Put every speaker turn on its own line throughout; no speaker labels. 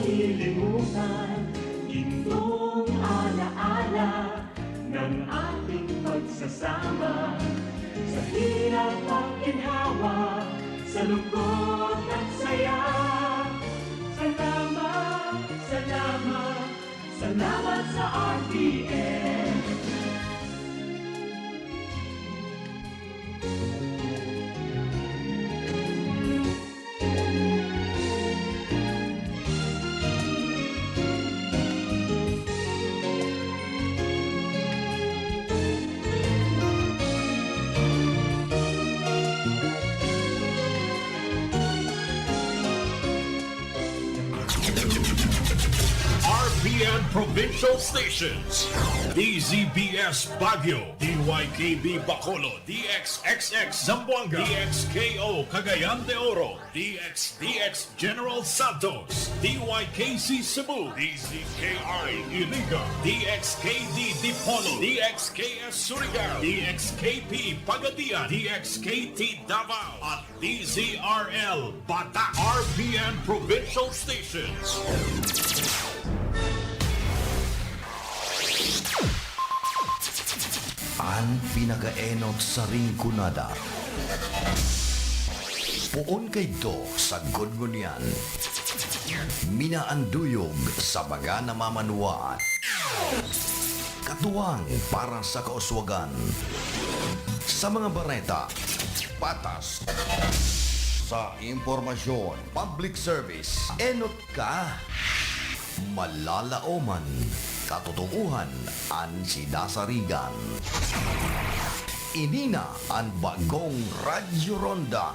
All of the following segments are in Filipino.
malilimutan. Gintong alaala ng ating pagsasama. Sa hirap at ginhawa, sa lungkot at saya. Salamat, salamat, salamat sa RTN.
RPN Provincial Stations, DZBS Baguio, DYKB Bacolod, DXXX Zamboanga, DXKO Cagayan de Oro, DXDX General Santos, DYKC Cebu, DZKI Iliga, DXKD Dipolo, DXKS Surigao, DXKP Pagadian, DXKT Davao, at DZRL Bata. RPN Provincial Stations.
Ang pinagaenot sa ringkunada. Puon kay do sa gudgunyan. Minaanduyog sa baga namamanuan. Katuwang para sa kauswagan. Sa mga bareta, patas. Sa impormasyon, public service, enot ka. Malalaoman, katotohanan ang sinasarigan. Inina ang bagong Radyo Ronda.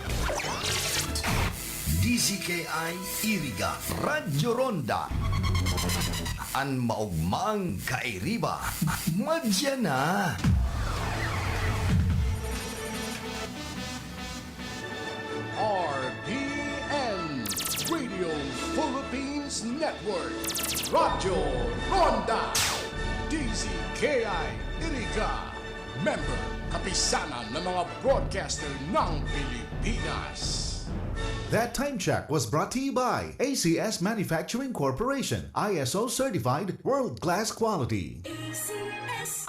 DZKI Iriga Radyo Ronda. Ang maugmang kairiba. Madya na.
RPN Radio Philippines Network, Radyo Ronda, DZKI Iriga, member kapisanan ng mga broadcaster ng Pilipinas.
That time check was brought to you by ACS Manufacturing Corporation, ISO certified world-class quality.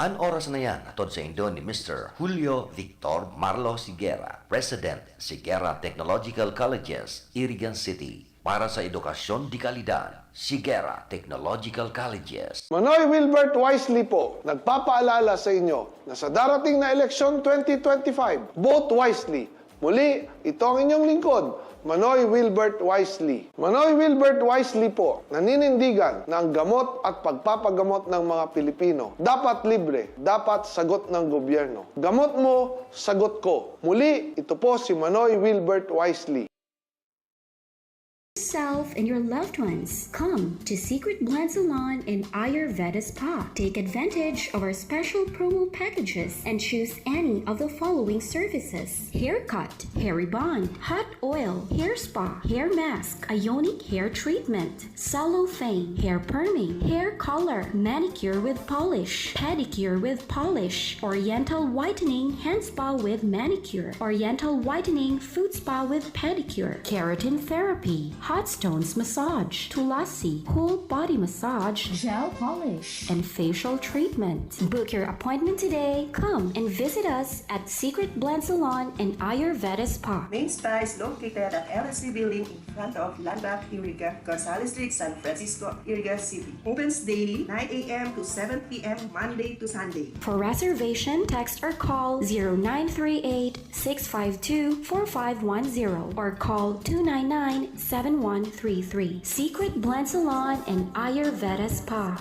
An oras na yan atod sa Indo ni Mr. Julio Victor Marlo Siguera, President, Siguera Technological Colleges, Irigan City. Para sa edukasyon di kalidad, Siguera Technological Colleges.
Manoy Wilbert Wisely po, nagpapaalala sa inyo na sa darating na eleksyon 2025, vote wisely. Muli, ito ang inyong lingkod, Manoy Wilbert Wisely. Manoy Wilbert Wisely po, naninindigan na ang gamot at pagpapagamot ng mga Pilipino dapat libre, dapat sagot ng gobyerno. Gamot mo, sagot ko. Muli, ito po si Manoy Wilbert Wisely.
Yourself and your loved ones. Come to Secret Blend Salon in Ayurveda Spa. Take advantage of our special promo packages and choose any of the following services: haircut, hair rebond, hot oil, hair spa, hair mask, ionic hair treatment, cellophane, hair perming, hair color, manicure with polish, pedicure with polish, oriental whitening hand spa with manicure, oriental whitening foot spa with pedicure, keratin therapy, hot stones massage, tulasi, whole body massage, gel polish, and facial treatment. Book your appointment today. Come and visit us at Secret Blend Salon and Ayurveda Spa.
Main Spa is located at LSC Building in front of Landmark Iriga, Gonzales Street, San Francisco, Iriga City. Opens daily 9 a.m. to 7 p.m. Monday to Sunday.
For reservation, text or call 0938-652-4510 or call 299-7133. Secret Blend Salon and Ayurveda Spa.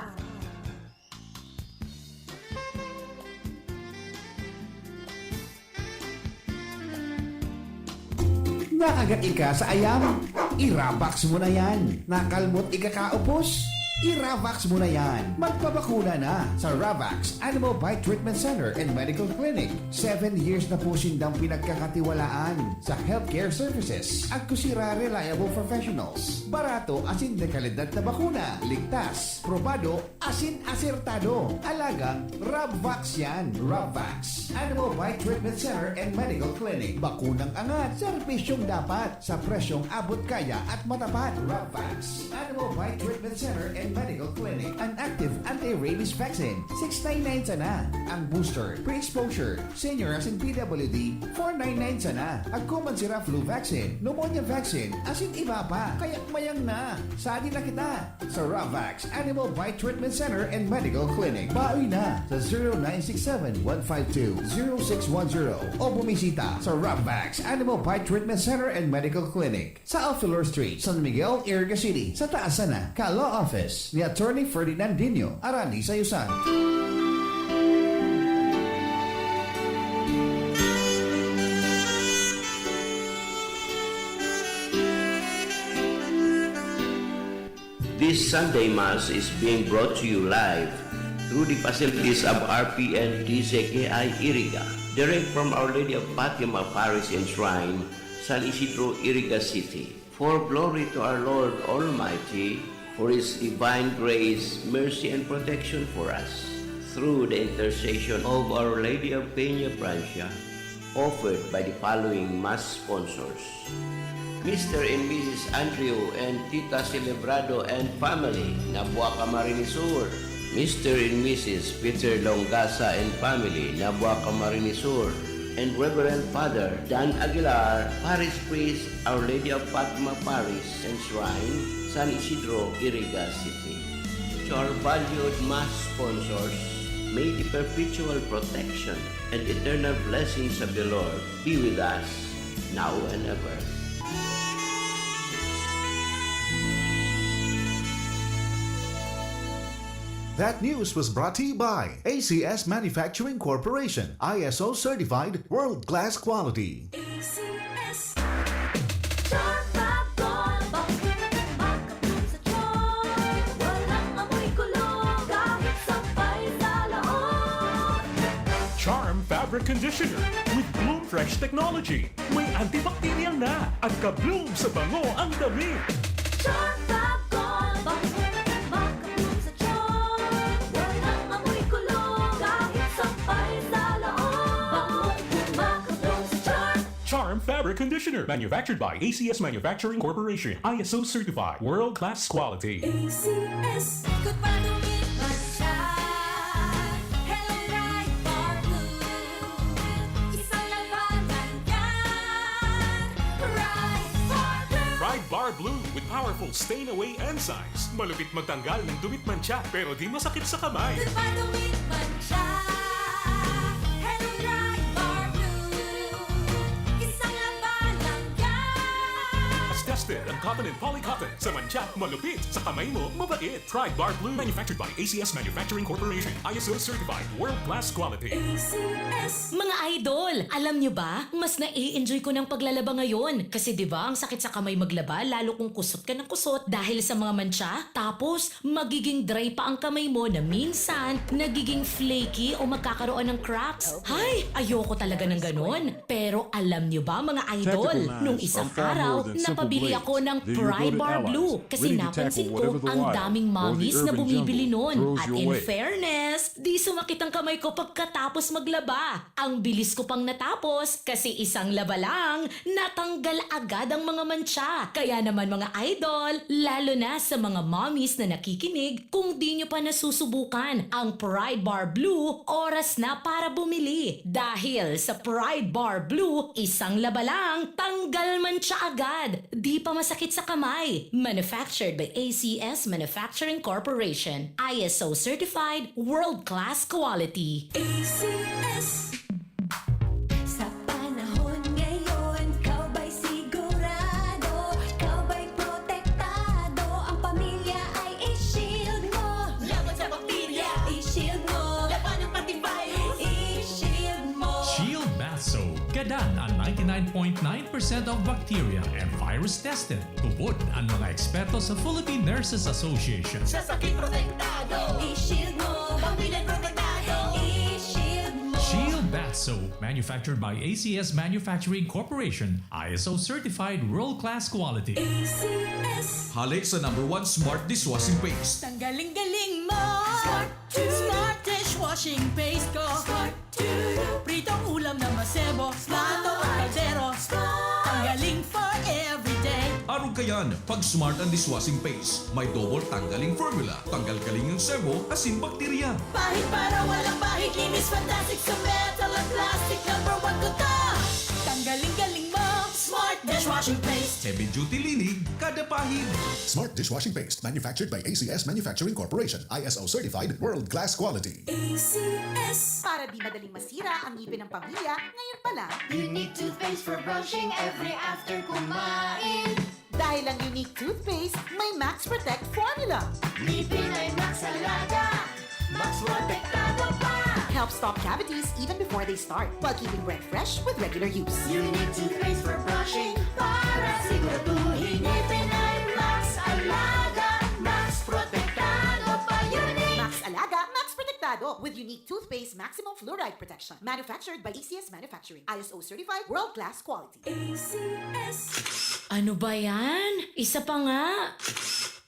Nakagaing ka sa ayam? Irabox mo na yan. Nakalmot ikakaupos? I-Ravax mo na yan. Magpabakuna na sa Ravax Animal Bite Treatment Center and Medical Clinic. 7 years na po sindang pinagkakatiwalaan sa healthcare services at kusira reliable professionals. Barato asin de kalidad na bakuna. Ligtas, probado, asin asertado. Alagang Ravax yan. Ravax Animal Bite Treatment Center and Medical Clinic. Bakunang angat, serbisyong dapat sa presyong abot kaya at matapat. Ravax Animal Bite Treatment Center and Medical Clinic. An active anti-rabies vaccine. $699 sana. Ang booster, pre-exposure, senior as in PWD, $499 sana. Ang common sira flu vaccine, pneumonia vaccine, asin iba pa. Kaya mayang na. Sali na kita sa Ravax Animal Bite Treatment Center and Medical Clinic. Bawi na sa 0967-152-0610 o bumisita sa Ravax Animal Bite Treatment Center and Medical Clinic sa Alfilor Street, San Miguel, Iriga City. Sa taas na, Law Office ni Attorney Ferdinand Dino, Arani Sayusan.
This Sunday Mass is being brought to you live through the facilities of RPN DZKI Iriga, direct from Our Lady of Fatima Parish and Shrine, San Isidro, Iriga City. For glory to our Lord Almighty, for His divine grace, mercy, and protection for us, through the intercession of Our Lady of Peña Francia, offered by the following Mass sponsors: Mr. and Mrs. Andrew and Tita Celebrado and family, Nabuaca Marinisur. Mr. and Mrs. Peter Longasa and family, Nabuaca Marinisur. And Reverend Father Dan Aguilar, Parish Priest, Our Lady of Fatima Parish and Shrine, San Isidro, Iriga City. To our valued Mass sponsors, may the perpetual protection and eternal blessings of the Lord be with us now and ever.
That news was brought to you by ACS Manufacturing Corporation, ISO certified world-class quality.
ACS. Charm makapun sa tiyon. Walang amoy kulong kahit sampay sa laon.
Charm Fabric Conditioner with Bloom Fresh Technology. May antibacterial na at ka-bloom sa bango ang damit.
Charm makapun sa tiyon. Walang amoy kulong kahit sampay sa laon. Makapun sa Charm.
Charm Fabric Conditioner, manufactured by ACS Manufacturing Corporation, ISO certified, world-class quality.
ACS. Ikot pa lumipas siya. Hello, right for blue. Isang labanan yan. Right for blue.
Pride Bar Blue with powerful stain-away enzymes. Malupit magtanggal ng dumit mancha pero di masakit sa kamay.
Ikot pa lumipas siya. Hello, right for blue. Isang labanan yan.
As tested ang cotton and polycotton sa mancha, malupit sa kamay mo, mabait. Pride Bar Blue, manufactured by ACS Manufacturing Corporation, ISO certified, world-class quality.
ACS.
Mga idol, alam nyo ba? Mas nai-enjoy ko ng paglalaba ngayon. Kasi di ba ang sakit sa kamay maglaba, lalo kung kusot ka ng kusot dahil sa mga mancha. Tapos, magiging dry pa ang kamay mo na minsan, nagiging flaky o magkakaroon ng cracks. Hay, ayoko talaga ng ganun. Pero alam nyo ba mga idol, nung isang araw, napabili ako ng Pride Bar Blue. Kasi napansin ko ang daming mommies na bumibili nun. At in fairness, di sumakit ang kamay ko pagkatapos maglaba. Ang bilis ko pang natapos kasi isang laba lang, natanggal agad ang mga mancha. Kaya naman mga idol, lalo na sa mga mommies na nakikinig, kung di nyo pa nasusubukan ang Pride Bar Blue, oras na para bumili. Dahil sa Pride Bar Blue, isang laba lang, tanggal mancha agad. Di pa masakit sa kamay. Manufactured by ACS Manufacturing Corporation. ISO certified, world-class quality.
ACS. Sa panahon ngayon, kau ba'y sigurado? Kau ba'y protektado? Ang pamilya ay i-shield mo. Laban sa bakterya, i-shield mo. Laban ng antivirus, i-shield mo.
Shield Bath Soap. Gadan ang 99.9% of bacteria and
virus tested. Tubod ang mga eksperto sa Philippine Nurses Association.
Sa sakit protektado, i-shield mo. Pamilya protektado, i-shield mo.
Shield Bath Soap, manufactured by ACS Manufacturing Corporation, ISO certified world-class quality.
ACS.
Halik sa #1 Smart Dishwashing Paste.
Tanggaling-galing mo. Smart dishwashing paste ko. Pritong ulam na masebo. Plato at kaldero. Tanggaling for everyday.
Araw kayan, pag Smart ang dishwashing paste, may double tanggaling formula. Tanggal-galing yung sebo, asin bakterya.
Pahit para walang pahit. Linis fantastic sa metal at plastic. #1 ko to. Tanggaling-galing mo. Smart dishwashing paste.
Heavy duty linig, kada pahid.
Smart Dishwashing Paste, manufactured by ACS Manufacturing Corporation. ISO certified world-class quality.
ACS.
Para di madaling masira ang ngipin ng pamilya, ngayon pa lang,
Unique toothpaste for brushing every after kumain.
dahil ang unique toothpaste, may Max Protect formula.
Ngipin ay Max Alaga. Max protektado pa.
Helps stop cavities even before they start, while keeping breath fresh with regular use.
Unique toothpaste for brushing para siguraduhin ngipin ay Max Alaga. Max protektado pa. Unique.
Max Alaga, Max Protectado with unique toothpaste maximum fluoride protection. Manufactured by ACS Manufacturing. ISO certified world-class quality.
ACS.
Ano ba yan? Isa pa nga.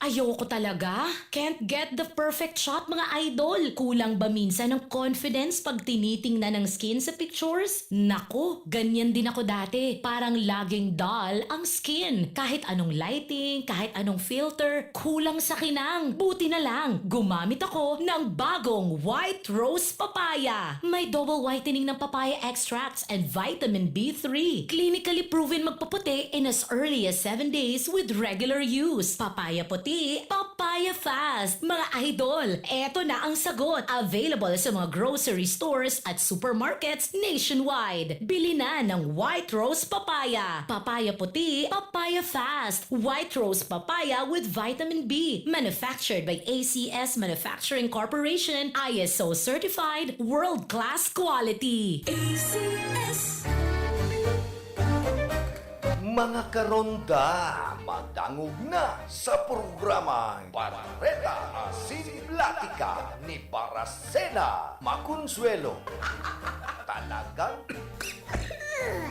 Ayoko talaga. Can't get the perfect shot, mga idol. Kulang ba minsan ng confidence pag tinitingnan ng skin sa pictures? Nako, ganyan din ako dati. Parang laging dull ang skin. Kahit anong lighting, kahit anong filter, kulang sa kinang. Buti na lang, gumamit ako ng bagong White Rose Papaya. May double whitening ng papaya extracts and vitamin B3. Clinically proven magpaputi in as early as 7 days with regular use. Papaya puti, papaya fast. Mga idol, eto na ang sagot. Available sa mga grocery stores at supermarkets nationwide. Bili na ng White Rose Papaya. Papaya puti, papaya fast. White Rose Papaya with vitamin B. Manufactured by ACS Manufacturing Corporation. ISO certified world-class quality.
ACS.
Mga karonda, madangog na sa programang Barreta Asin Platica ni Paracena Maconsuelo.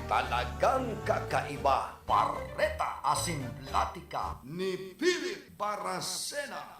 Talagang kakaiba. Barreta Asin Platica ni Philip Paracena.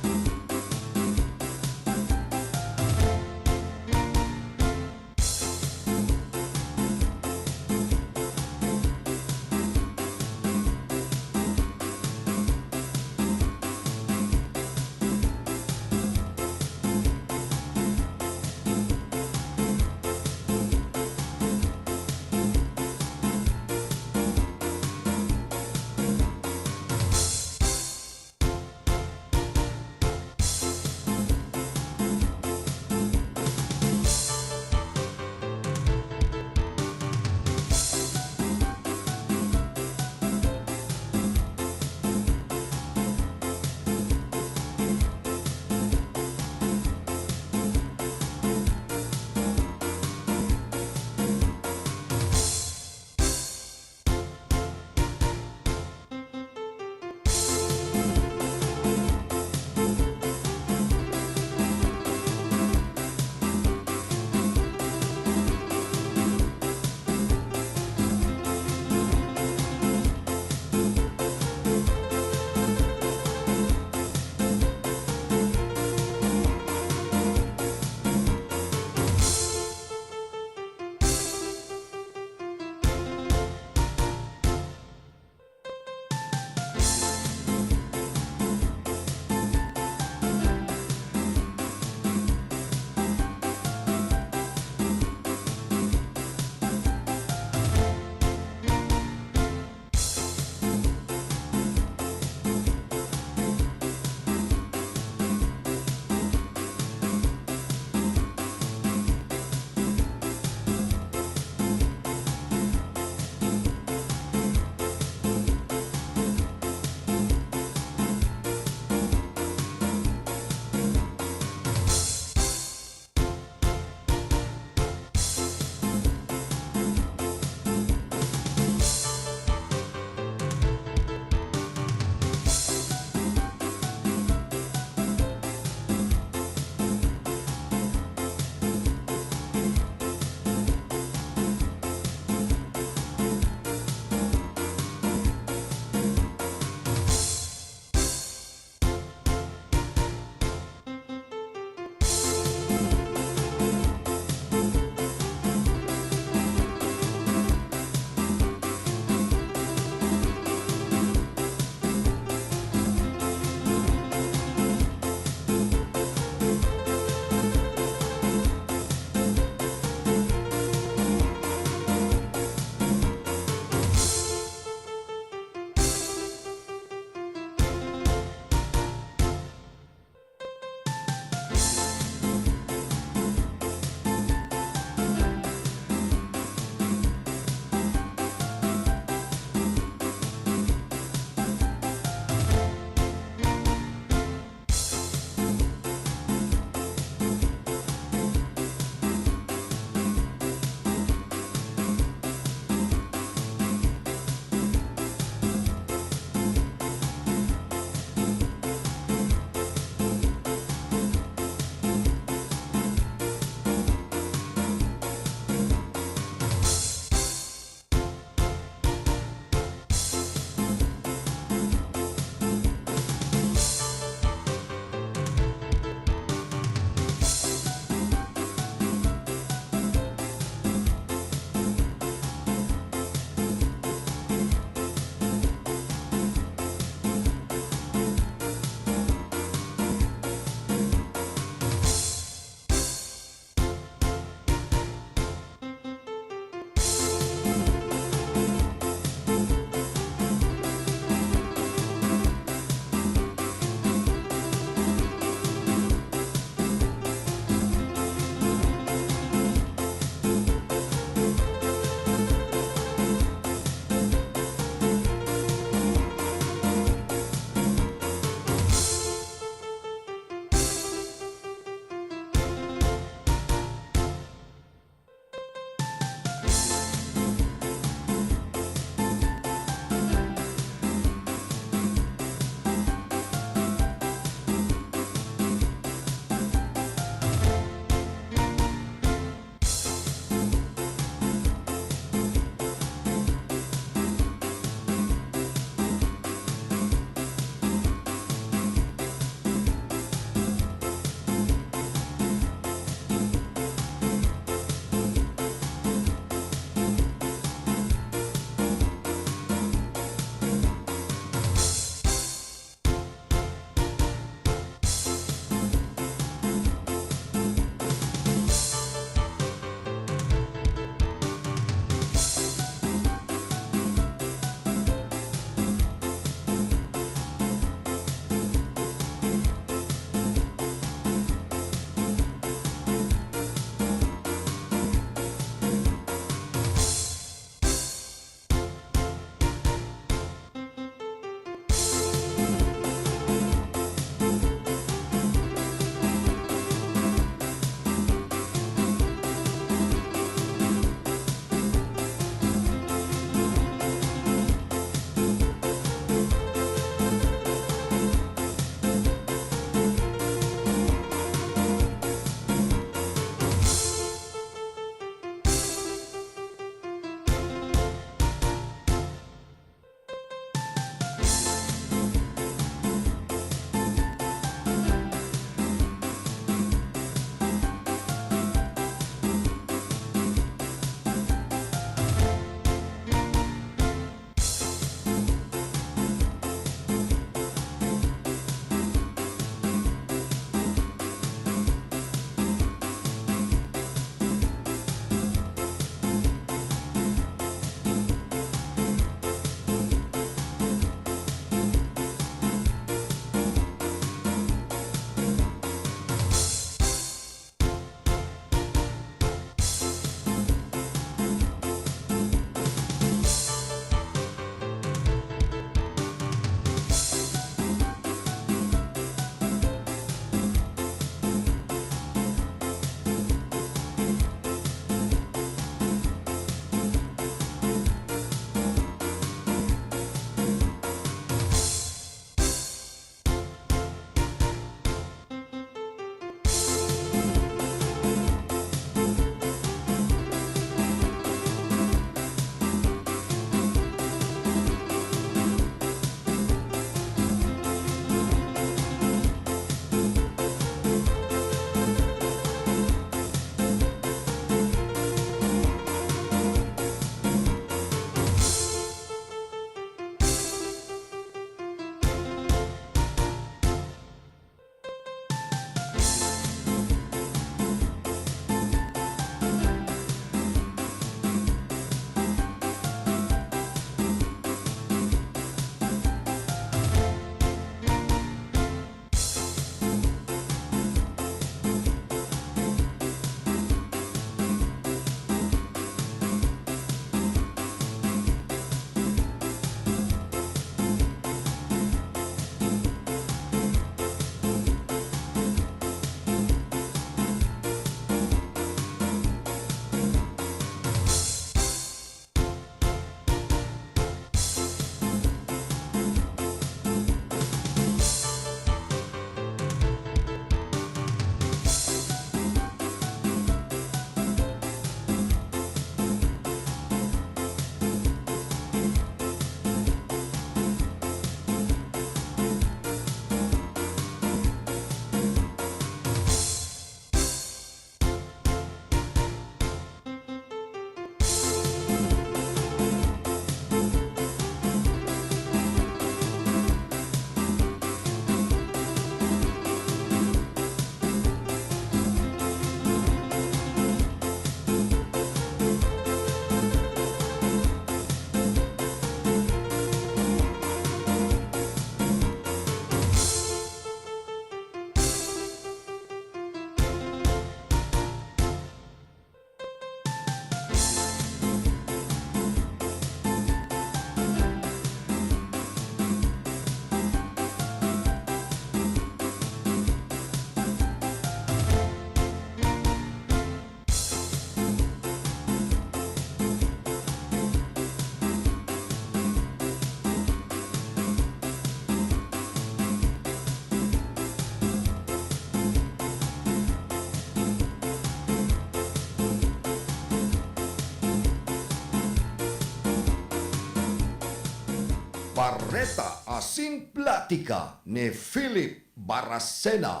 Barreta Asin Platica ni Philip Baracena.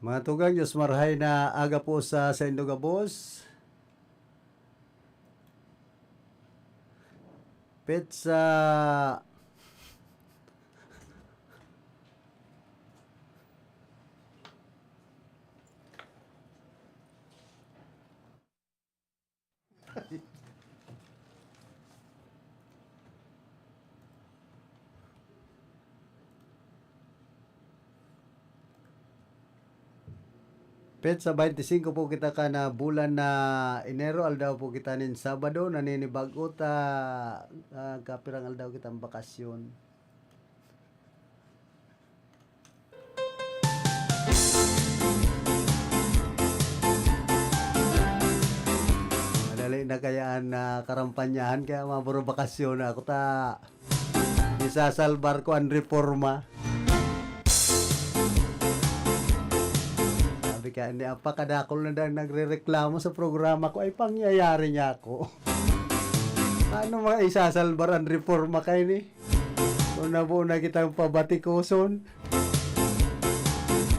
Mga tugang, Diyos marhay na aga po sa Indogabos. Pizza. Petsa 25 po kita ka na bulan na Enero, aldaw po kita nin Sabado, naninibago ta kapirang aldaw kita ang bakasyon. Madali na kayaan na karampanyahan kaya maburo bakasyon na ako ta isasalbar ko ang reforma. Kaya hindi apakadakol na dahil nagre-reklamo sa programa ko ay pangyayari niya ako. Ano mga isasalbaran reforma kayo ni? Kung nabuo na kitang pabatikuson.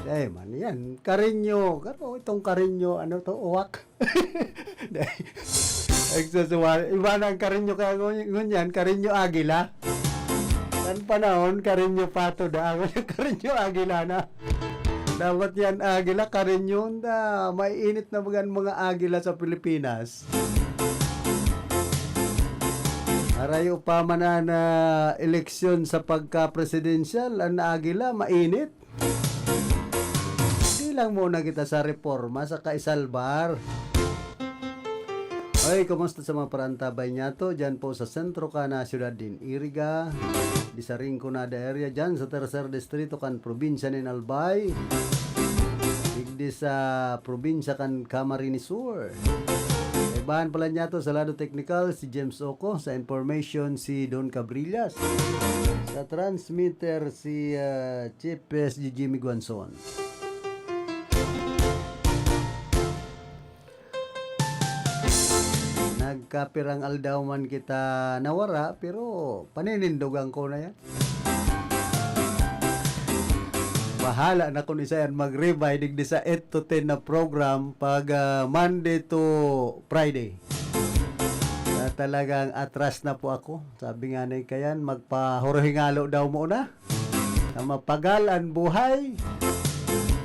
Eh man yan, Karinyo. Karo itong Karinyo, ano to, uwak. Iba na ang Karinyo kaya ngunyan, Karinyo Agila. Kan panahon, Karinyo Pato da. Karinyo Agila na. Dapat yan agila ka rin yun. Maiinit na mga agila sa Pilipinas. Arayo pa man na eleksyon sa pagka-presidential, ang agila, mainit. Hindi lang muna kita sa reforma, sa kaisalbar. Ay, kumusta sa mga parantabay niya to? Diyan po sa sentro ka na siyudad din Iriga. Di sa Rinconada area dyan sa tercer distrito kan probinsya ni Albay. Di sa probinsya kan Camarines Sur. Bahan pala niya to sa lado technical si James Oco, sa information si Don Cabrillas, sa transmitter si Chief PSG Jimmy Guanzon. Nagkapirang aldaw man kita nawara pero paninindugan ko na yan. Bahala na kung isa yan mag-revive digdi sa 8 to 10 na program pag Monday to Friday. Na talagang atras na po ako. Sabi nga na kayan, magpahurhingalo daw mo na. Na mapagal ang buhay.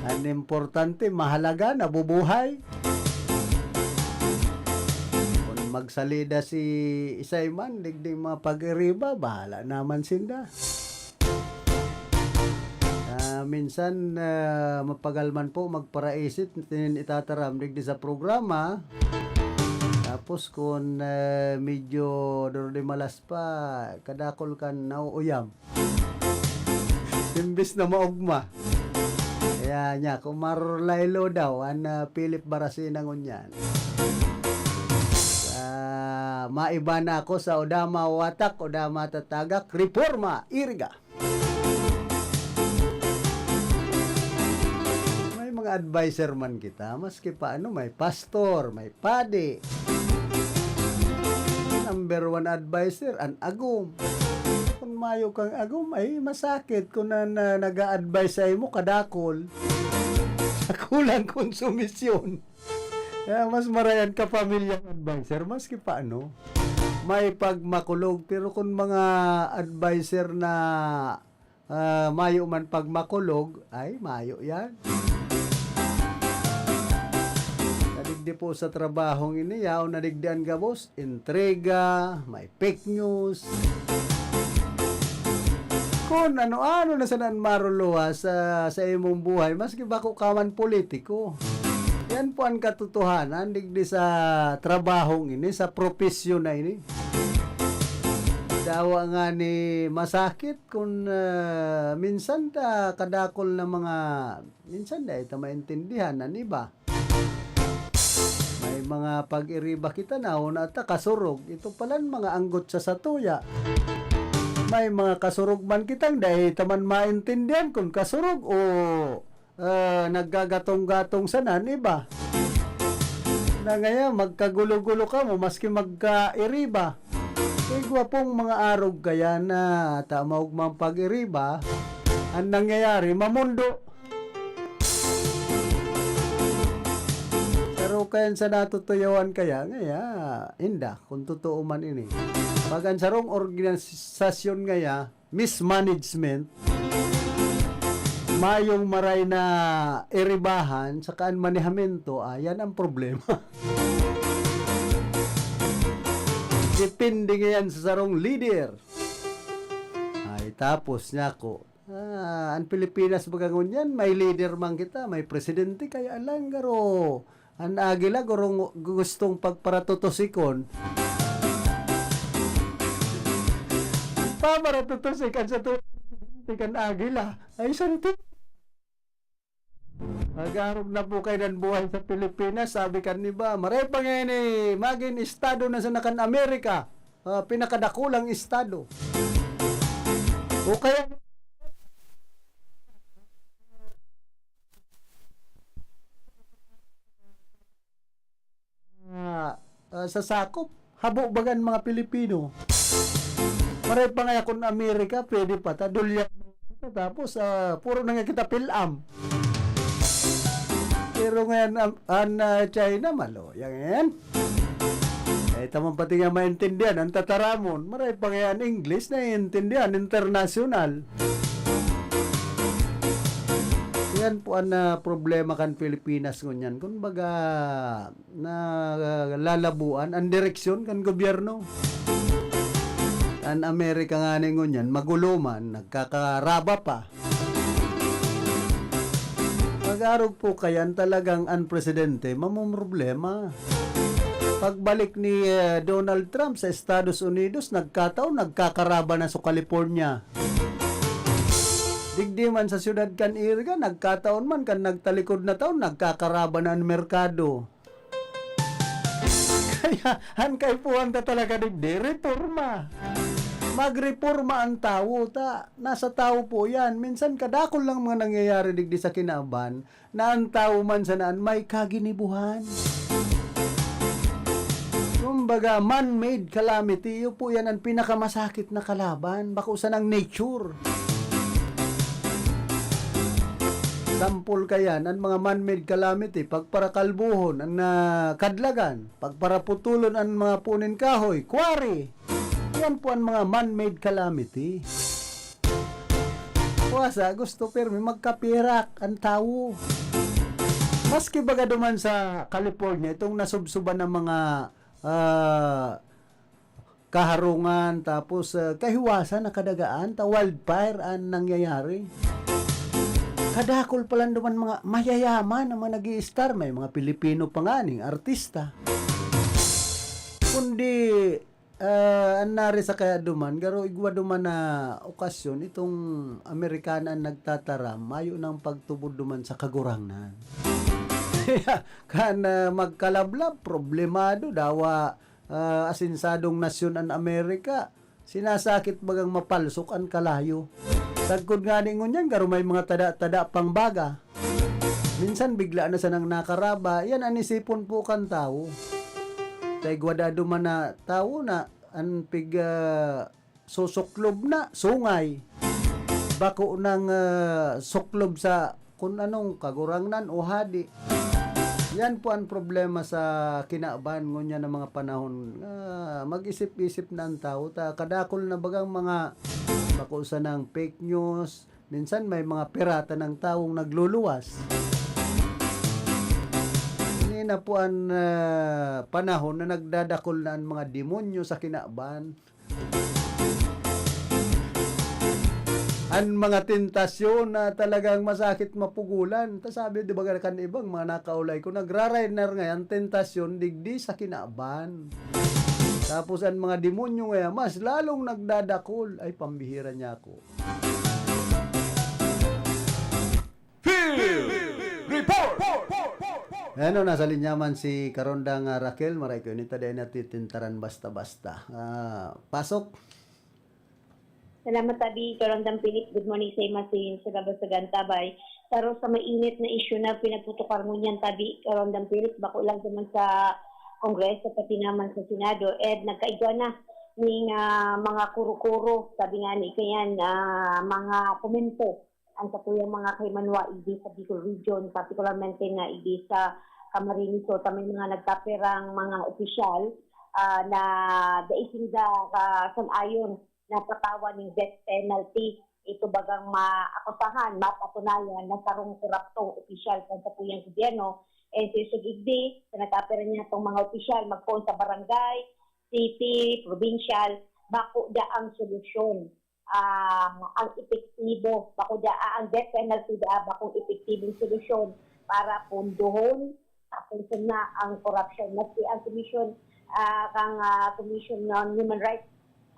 Ang importante, mahalaga, nabubuhay. Kung magsalida si isay man, digdi mga pag-iriba, bahala naman sinda. Minsan mapagalman po magparaisit itataram digdi sa programa, tapos kung medyo dordi malas pa kadakol kan nauuyam imbis na maugma kaya nya kung marlaylo daw an Philip Baracena ngunyan maiba na ako sa Odama Watak, Odama Tatagak, Reforma Iriga. Mga advisor man kita, maski pa ano, may pastor, may padi. Number 1 advisor, an agum. Kung mayo kang agum, ay masakit kung nag-a-advise sa'yo mo kadakol. Sa kulang konsumisyon. Kaya mas marayan ka pamilyang advisor, maski pa ano, may pagmakulog. Pero kung mga advisor na mayo man pagmakulog, ay mayo yan. Di po sa trabahong ini, yaw nadigdian ka boss, intriga, may fake news. Kung ano-ano na sanan maruluwa sa imong buhay, maski bako kaman politiko. Yan po ang katotohanan, digdi sa trabahong ini, sa profesyon na ini. Dawa nga ni masakit kung minsan ta kadakol na mga, minsan da ita maintindihan na iba. May mga pag-iriba kita na una ta kasurog. Ito pala mga anggot sa satuya. May mga kasurog man kitang dahil taman maintindihan kung kasurog o naggagatong-gatong sanan, iba. Na ngayon, magkagulo-gulo ka mo, maski magka-iriba. Igwa pong mga arog kaya na tamaog mang pag-iriba, ang nangyayari, mamundo. Pero kaya sa natutuyawan kaya, hinda, kung totoo man ini. Pag ang sarong organisasyon ngaya, mismanagement, mayong maray na iribahan sa kaan manehamento, yan ang problema. Depende ngayon sa sarong leader. Ay, tapos niya ko, ang Pilipinas bagangon yan, may leader man kita, may presidente, kaya lang garo, ang agila, garo gustong pagparatutosikon. Pamaratutusikan sa kan agila, ay santi. Mag-arog na po kayo ng buhay sa Pilipinas, sabi kan ni ba, maray pa ngayon maging estado na sa nakan Amerika, pinakadakulang estado. O kaya, sa sakop, habo bagan mga Pilipino. Maray pa nga kung Amerika, pwede pa, tadulya. Tapos, puro na nga kita pilam. Pero ngayon, China, malo. Yan. Eh, tamang pati nga maintindihan, ang tataramon. Maray pa nga English na intindihan, international. Yan po ang problema kan Pilipinas ngunyan. Kung baga, lalabuan, ang direksyon kan gobyerno. Ang Amerika nga ngunyan, maguluman, nagkakaraba pa. Mag-arog po kayan talagang ang presidente, mamumroblema. Pagbalik ni Donald Trump sa Estados Unidos, nagkakaraba na sa California. Digdi man sa siyudad kan Iriga, nagkataon man kan nagtalikod na taon, nagkakaraba na ang merkado. Kaya, hankay po ang talaga digdi, reforma. Magreforma ang tao, nasa tao po yan. Minsan kadakol lang mga nangyayari digdi sa kinaban, na ang tao man sanaan may kaginibuhan. Kumbaga, man-made calamity, yun po yan ang pinakamasakit na kalaban, bakusan ng nature. Sampol kaya ang mga man-made calamity, pagparakalbuhon, ang kadlagan, pagparaputulon ang mga punin kahoy, quarry. Yan po ang mga man-made calamity. Puwasa, gusto permi magkapirak ang tao. Maski baga duman sa California, itong nasubsuban ng mga kaharungan, tapos kahiwasan na kadagaan, wildfire ang nangyayari. Kadakol pala duman mga mayayaman na mga nag-i-star, may mga Pilipino pa nga ning artista. Kundi anari sa kaya duman, garo igwa duman na okasyon, itong Amerikana nagtataram, mayo ng pagtubod duman sa kagurangnan. Kan magkalablab, problemado, dawa asinsadong nasyon ang Amerika, sinasakit bagang mapalsok ang kalayo. Tagkod nga ni ngunyan, garo may mga tada-tada pang baga. Minsan bigla na sa nang nakaraba, yan anisipon po kan tao. Tay gwadado man na tao na ang susuklob na sungay. Bako ng suklob sa kung anong kagurangnan o hadi. Yan po ang problema sa kinaban ngunya ng mga panahon. Mag-isip-isip na ang tao. Kadakol na bagang mga bakusa ng fake news. Minsan may mga pirata ng taong nagluluwas. Hindi na po ang panahon na nagdadakol na ang mga demonyo sa kinaban. Ang mga tentasyon na talagang masakit mapugulan. Sabi, di ba kan ibang mga nakaulay ko, nagra-rainer ngayon, tentasyon, digdi sa kinaban. Tapos ang mga demonyo ngayon, mas lalong nagdadakol. Ay, pambihira niya ako.
Field Report!
Ano, nasa linyaman si Karondang Raquel, maray ko, nita dahil natitintaran basta-basta. Pasok.
Salamat tabi Karondang Philip. Good morning sa imasin sa Gabasagan Tabay. Pero sa mainit na issue na pinagtutukar mo niyan tabi karon ng Philip bako lang naman sa Kongreso pati naman sa Senado nagkaigwa na ning mga kuro-kuro sabi nga ni kayan mga komento ang katuyang mga kay Manwa idi sa Bicol Region particularmente nga idi sa Camarines so may mga nagtaperang mga opisyal na daising sanayon na patawan ng death penalty ito bagang maakusahan, mapatunayan na sarong koraptong opisyal sa katuyang gobyerno sa igdi, sa nagtapera niya itong mga opisyal magpon sa barangay, city, provincial, bako da ang solusyon. Ang epektibo, bako da ang death penalty da bakong epektibong solusyon para punduhon tapos na ang corruption. Maski ang commission Commission on Human Rights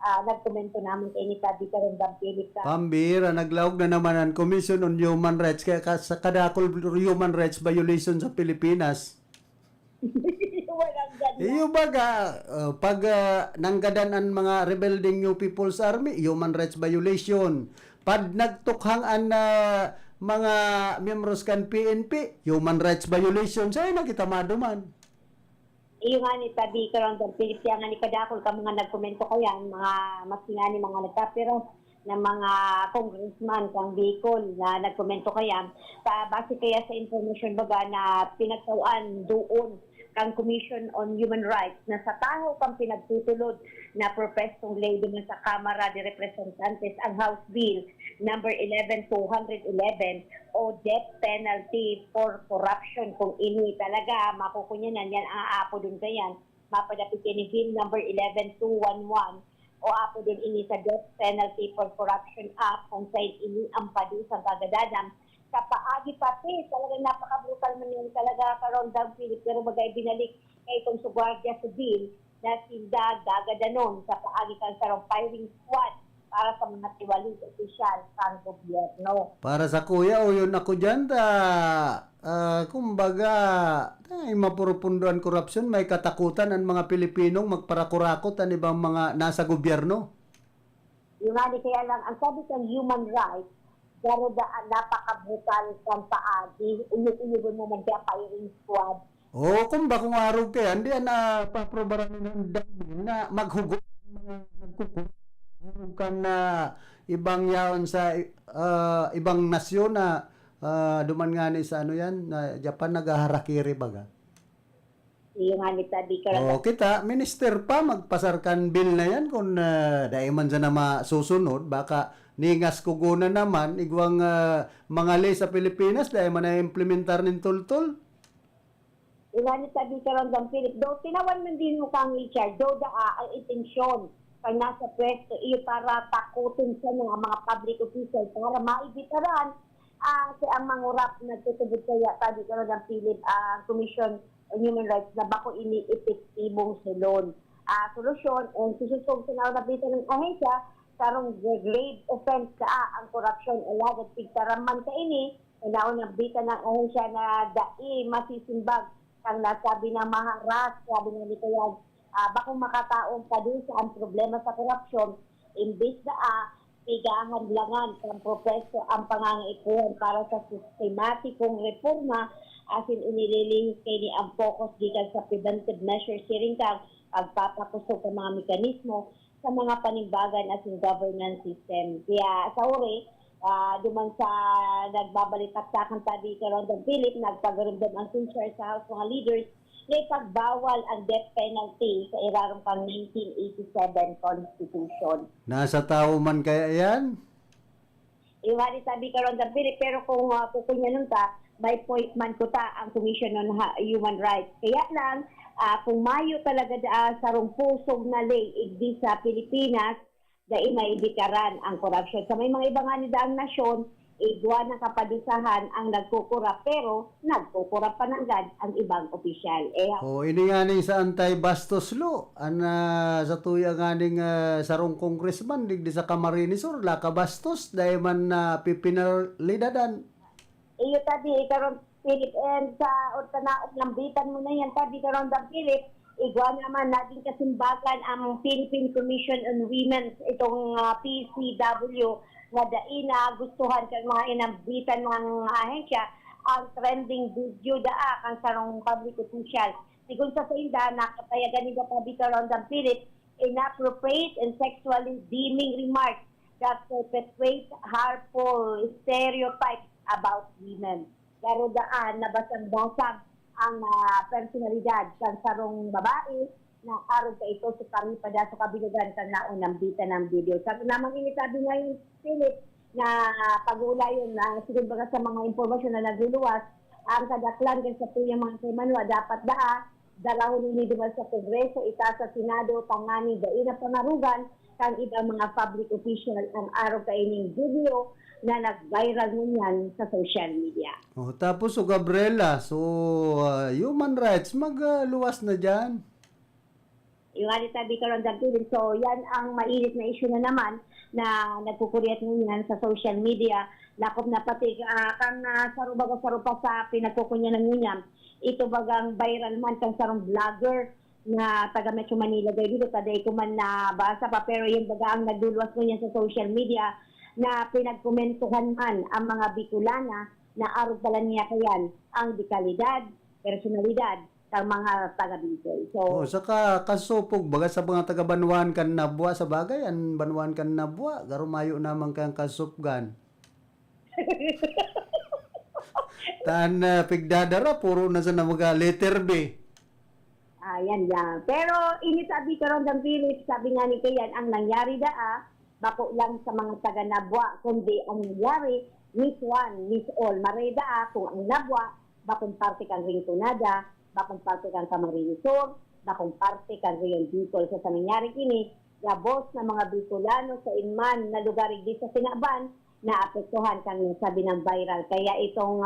nagkomento namin kay ni Tabi Karandang Philip.
Pambira, naglawag na naman ang Commission on Human Rights kaya sa kadakol human rights violation sa Pilipinas. Iyo baga, pag nanggadan ang mga rebelding New People's Army, human rights violation. Pag nagtukhang mga membros kan PNP, human rights violation. Sa'yo na kita maduman.
Iyo nga ni Tabi Karandang Philip, nga ni kadakol ka mga nagkomento kayan, mga maski nga ni mga nagtapero na mga congressman kang Bicol na nagkomento kayan. Base kaya sa information baga na pinagtawaan doon kang Commission on Human Rights na sa taho kang pinagtutulod na propestong lay din sa Kamara de Representantes ang House Bill number 11211 o death penalty for corruption kung ini talaga makukunyanan yan ang aapo dun kayan mapadapit ni Bill number 11211 o apo dun ini sa death penalty for corruption act kung sa ini ang padusang kagadadan sa paagi pati, talagang napaka-brutal man yun talaga Karandang Philip, pero bagay binalik kay itong sugwardya sa bill na sila gagadanon sa paagi kan sarong firing squad para sa mga tiwaling opisyal sa gobyerno.
Para sa kuya, o yun ako dyan, kumbaga, mapurupunduan korupsyon, may katakutan ang mga Pilipinong magparakurakot ang ibang mga nasa gobyerno.
Yung nga, kaya lang, ang sabi ng human rights, pero napaka-brutal kang paagi, ulit-ulit mo man kaya firing squad.
Oo, kung araw kaya, hindi na paprobaran ng dami na maghugot ng mga nagkukulit. Meron kang ibang yaon sa ibang nasyon na duman nga ni sa ano yan, na Japan nagaharakiri baga.
Yung nga ni Tabi
Oo, kita, minister pa, magpasarkan bill na yan kung dahil man sa na masusunod, baka ningas kugunan naman, igwang mga lay sa Pilipinas dahil man na-implementar ng tultul.
Ilan sa di Karandang Philip, do tinawan man din mo kang Richard, do ang intensyon pag nasa pwesto, iyo para takutin sa mga public officials para maibitaran ang mangurap na tutubod kaya Tabi Karandang Philip ang Commission on Human Rights na bako ini epektibong solusyon ang sususog sa nabita ng ahensya karong grave offense ang corruption alagad pigtaraman ka ini naon nabita ng ahensya na dai masisimbag kang nasabi na maharas sabi nga nito yan bakong makataong pa din sa ang problema sa corruption imbis na pigahadlangan ang proseso ang pangangaipuan para sa sistematikong reforma asin inililihis kay ni ang focus gikan sa preventive measures siring kang pagpapakusog sa mga mekanismo sa mga panimbagan asin governance system. Kaya sa uri, duman sa nagbabalitaktakan Tabi Karandang Philip, nagpagaramdam ang sincere sa House mga leaders na ipagbawal ang death penalty sa irarong pang 1987 Constitution.
Nasa tao man kaya yan?
Yung hari Tabi Karandang Philip, pero kung kukunyanon ka, may point man ko ang Commission on Human Rights. Kaya lang, kung mayo talaga sarong pusog na lay igdi sa Pilipinas, dahil maibitaran ang corruption. Sa may mga ibang daang nasyon, igwa ng kapadusahan ang nagkukurap, pero nagkukurap pa nanggad ang ibang opisyal.
Ini nga ning sa anti-bastos law, sa tuya nga ning sarong congressman, digdi sa Camarines Sur, laka bastos, dahil man pipinalidadan.
Iyo Tabi Karandang Philip, and sa tanaog lambitan mo na yan, Tabi Karandang Philip, igwa naman natin kasimbagan ang Philippine Commission on Women, itong PCW, nga daina gustuhan kang mga inambitan ng ahensya ang trending video daa kang sarong public official. Sigun sa inda, nakatayagan ni Gabi Karon ng Philip, inappropriate and sexually deeming remarks that perpetuate harmful stereotypes about women. Pero daan, nabasang-basang ang personalidad ng sarong babae na aron ka ito sa paripada sa kabilugan ka na unambitan ng video. Sa namang initabi ngayon, Philip, na pag-uulayon na siguro baga sa mga impormasyon na nagluluwas, ang kadaklan kan sa tuyang mga kaymanwa dapat dalahon ni Dimas sa Kongreso, ita sa Senado, tangani, daina pangarugan, kang ibang mga public official ang araw kaining video na nag-viral niyan sa social media.
Oh, tapos Gabriela, so human rights, magluwas na dyan.
Yung sabi Karon ng Philip, so yan ang mainit na issue na naman na nagkukuryat niyan sa social media. Lakop na pati kang sarubaga sa pinagkukunya ng niyan. Ito bagang viral man kang sarong vlogger na taga Metro Manila dito taday ko man nabasa pa, pero yung baga ang nagduluwas ko niyan sa social media na pinagkomentuhan man ang mga Bicolana na arog pala niya kayan ang dekalidad, personalidad ng mga taga Bicol. So,
saka kasupog baga sa mga taga Banwan kan nabwa sa bagay, an Banwan kan nabwa, garumayo naman kang kasupgan. Tan pigdadara, puro na sa mga letter B.
Ayan lang. Pero inisabi Karon ng Philip, sabi nga ni Kayan, ang nangyari bako lang sa mga taga Nabwa, kundi ang nangyari, miss one, miss all. Mareda kung ang Nabwa, bakong parte kang Ringtonada, bakong parte kang Camarines Sur, bakong parte kang Rion Bicol. So sa nangyari kini, gabos na mga Bicolano sa inman na lugar di sa Sinaban, na apektuhan kang sabi ng viral. Kaya itong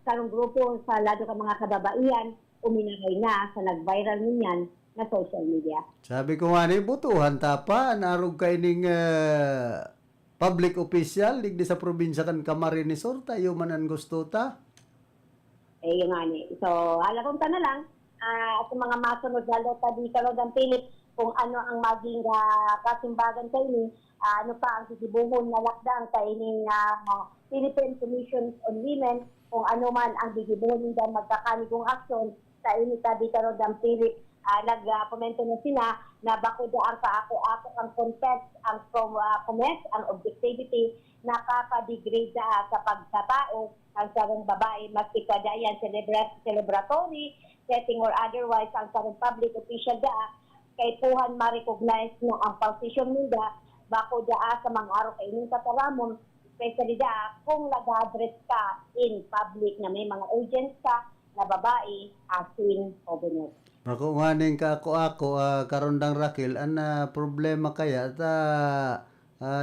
karong grupo sa lado ng mga kababaihan, uminagay na sa nag-viral niyan na social media.
Sabi ko nga ni, butuhan tapa, narog kay ning public official, digdi sa probinsya kan Camarines Sur, tayo man ang gusto ta.
Yung nga ni. So, alam na lang, at mga masunod lalo tabi Karon ng Philip, kung ano ang maging kasimbagan kayo ni, ano pa ang sisibuhon na lakdang kaining Philippine Commission on Women, kung ano man ang bigibuhon nila magkakanigong aksyon sa initabi Karon ng Philip. Nag-komento na sila na bako ang kaako-ako ang context, ang comment, ang objectivity, nakaka-degrade sa pagkatao ang sarong babae, maski kada yan celebratory setting or otherwise ang sarong public official kay puhan ma-recognize na ang posisyon nila bako sa mga araw kay inyong kataramon, especially kung nag-address ka in public na may mga agents ka na babae asin governor.
Ako nga ning ako karondang Raquel, problema kaya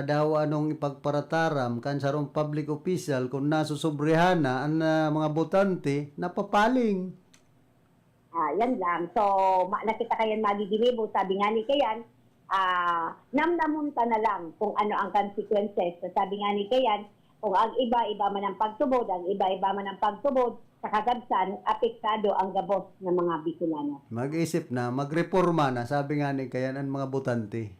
daw anong ipagparataram kan sarong public official kung nasusobrihan na ang mga botante napapaling.
Yan lang. So, nakita kayan magigilibo, sabi nga ni Kayan, namnamunta na lang kung ano ang consequences. So, sabi nga ni Kayan, kung ang iba man ang pagtubod, ang iba man ang pagtubod, sa kagabsan, apektado ang gabos ng mga Bicolano.
Mag-isip na, magreforma na, sabi nga ni Kayan ang mga botante.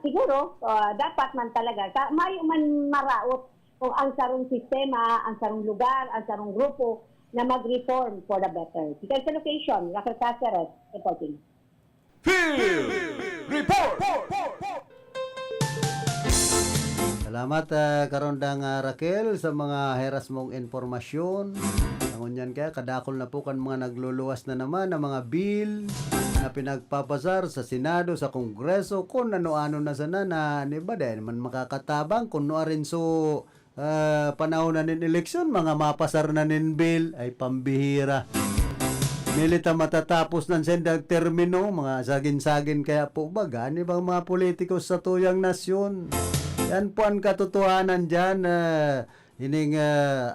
Siguro, dapat man talaga, mayo man maraot kung ang sarong sistema, ang sarong lugar, ang sarong grupo, na mag-reform for the better. Because sa location, Raquel Cáceres, reporting.
Field Report!
Salamat karondang Raquel sa mga heras mong informasyon. Ngunyan kaya kadakol na po kan mga nagluluwas na naman ng mga bill na pinagpapasar sa Senado, sa Kongreso, kung ano-ano na sana na ba dahil man makakatabang kung no rin so panahon na nin eleksyon, mga mapasar na nin bill ay pambihira. Milita matatapos ng sendag termino, mga sagin-sagin kaya po baga, ni bang mga politikus sa tuyang nasyon. Yan po ang katotohanan dyan, ining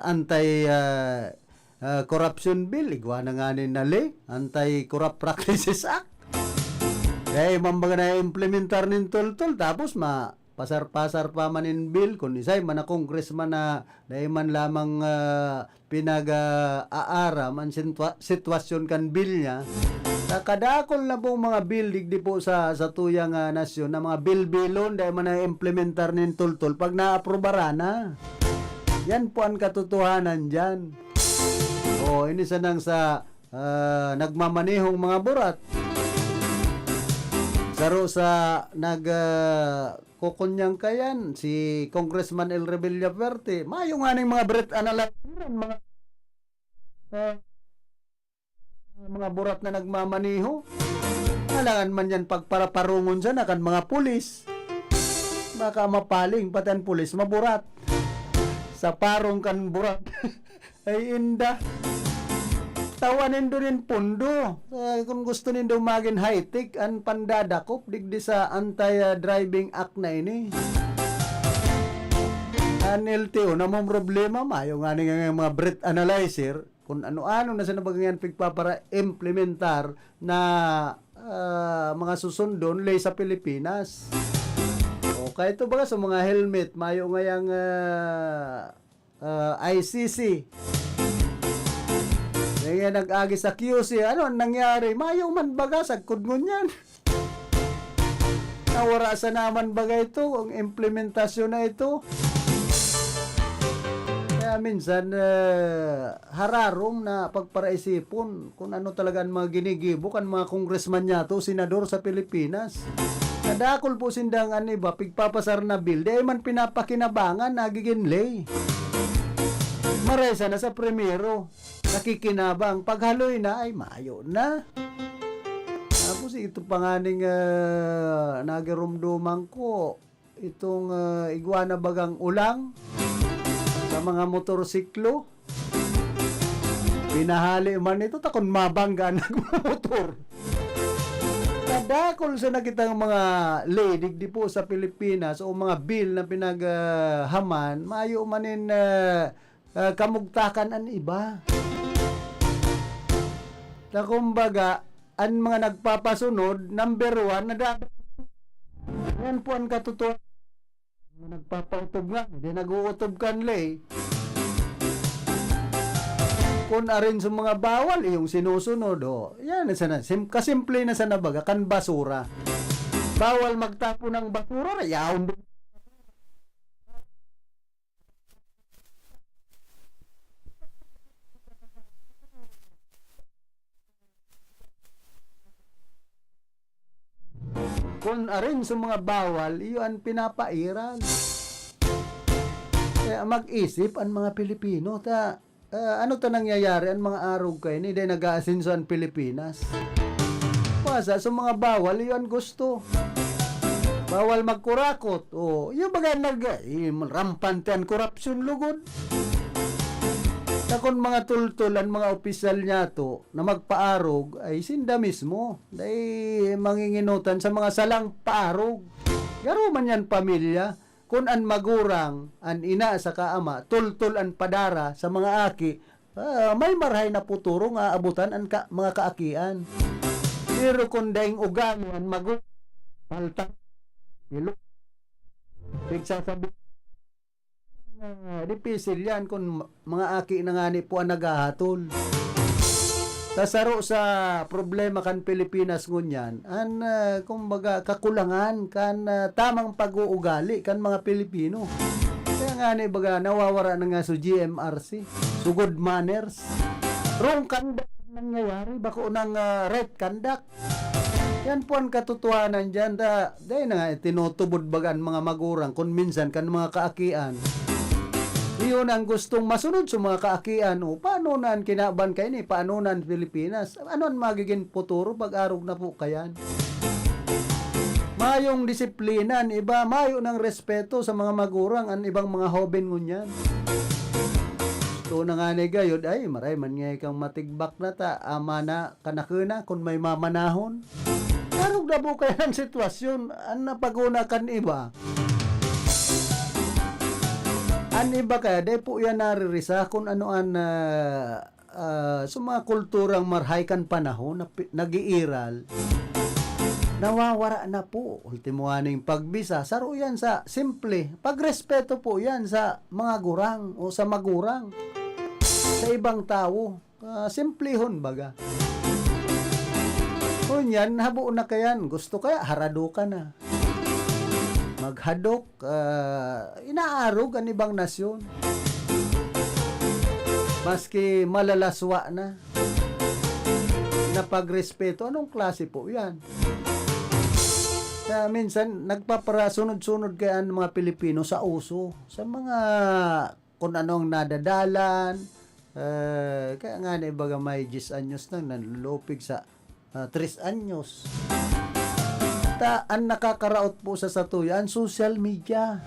anti-corruption bill, igwa na nga ni Nali, Anti-Corrupt Practices Act. Kaya mambaga na implementar nin tol-tol, tapos pasar-pasar pa manin bill kun isay man na congressman na dahil man lamang pinag-aaram ang sitwasyon kan bill niya. Kadakol na po mga bill digdi po sa tuyang nasyon na mga bill-bilon dahil man na implementar nin tultol pag naaprobara na. Yan po ang katotohanan dyan. Ini sanang sa nagmamanihong mga burat. Saro sa kukunyang kayan si Congressman El Rebilla Verte. Mayo nga ning mga Bret analyzer mga burat na nagmamaniho. Kailangan man yan pagparaparungon dyan akan mga pulis. Baka mapaling pati ang pulis maburat. Sa parong kan burat. Ay inda. Tawanin do rin pundo. Kung gusto nindo maging high-tech ang pandadakop digdi sa anti-driving act na ini. Ang LTO na mong problema mayo nga nga mga Bret analyzer kung ano-ano na sa nabagyan para implementar na mga susundon lay sa Pilipinas. Okay, ito ba sa mga helmet mayo ngayang ICC. Kaya nag-agi sa QC, ano ang nangyari? Mayo man baga, sagkod mo niyan. Nawara sa naman baga ito, ang implementasyon na ito. Kaya minsan, hararom na pagparaisipon kung ano talaga ang mga ginigibok, ang mga congressman niya to, senador sa Pilipinas. Nadakol po sindangan iba, pigpapasar na bill, dahil man pinapakinabangan, nagiging lay. Maresa na sa primero. Nakikinabang. Paghaloy na ay mayo na. Tapos ito panganing nagirumduman ko. Itong iguana bagang ulang sa mga motorsiklo. Pinahali man ito takon mabangga nagmotor. Kadakol sa nakitang mga lady di po sa Pilipinas o mga bill na pinaghaman, mayo manin kamugtakan ang iba. Na kumbaga, ang mga nagpapasunod, number 1, na dapat. Yan po ang katotohanan. Nagpapautob nga, hindi nag-uutob kan lay. Kung arin sa mga bawal, yung sinusunod, yan, kasimple na sa nabaga, kan basura. Bawal magtapo ng basura, yaon doon. Kung arin sa mga bawal, iyon pinapairal. Kaya mag-isip ang mga Pilipino. Ano ta nangyayari ang mga arog kayo ni dahil nag-aasinso ang Pilipinas. Pasa sa mga bawal, iyon gusto. Bawal magkurakot. Yung baga rampante ang korupsyon lugod. Kung mga tultulan, mga opisyal niya to na magpaarog ay sinda mismo. Dahil manginginutan sa mga salang paarog. Garo man yan pamilya. Kung an magurang, an ina sa kaama, tultul an padara sa mga aki, may marhay na puturo nga abutan ang mga kaakian. Pero kung daing ugang an magurang, paltang, ilo, pigsasabi, dipisil yan kung mga aki na nga ni po ang naghahatol. Tasaro sa problema kan Pilipinas ngunyan, kumbaga kakulangan kan tamang pag-uugali kan mga Pilipino. Kaya nga ni baga nawawara na nga sa GMRC, so good manners. Wrong conduct nangyayari, bako ng right conduct. Yan po ang katotohanan dyan. Dahil na nga tinutubod bagan mga magurang kung minsan kan mga kaakian. Iyon ang gustong masunod sa mga kaakian. Paano na kinaban kayo ni? Paano na Pilipinas? Ano ang magiging futuro pag-arog na po kayan? Mayong disiplina, iba, mayo ng respeto sa mga magurang, ang ibang mga hoben ngunyan. Ito na nga ni gayod, ay maray man nga kang matigbak na ta, ama na kanakuna kung may mamanahon. Arog na po kaya ang sitwasyon, ang napagunakan iba. An iba kaya, de po yan naririsa kung ano an sa mga kulturang marhay kan panahon na nag-iiral. nawawara na po. Ultimo aning pagbisa, saro yan sa simple. Pagrespeto po yan sa mga gurang o sa magurang. Sa ibang tao. Simplehon baga. O yan, habo na kayan. Gusto kaya, harado ka na. Maghadok, inaarog ang ibang nasyon. Maski malalaswa na. Na pagrespeto, anong klase po yan? Kaya minsan, nagpaparasunod-sunod kaya ang mga Pilipino sa uso. Sa mga kung anong nadadalan. Kaya nga na ibaga may 10 anyos nang nanlulupig sa 3 anyos. Ang nakakaraot po sa satuyan, social media.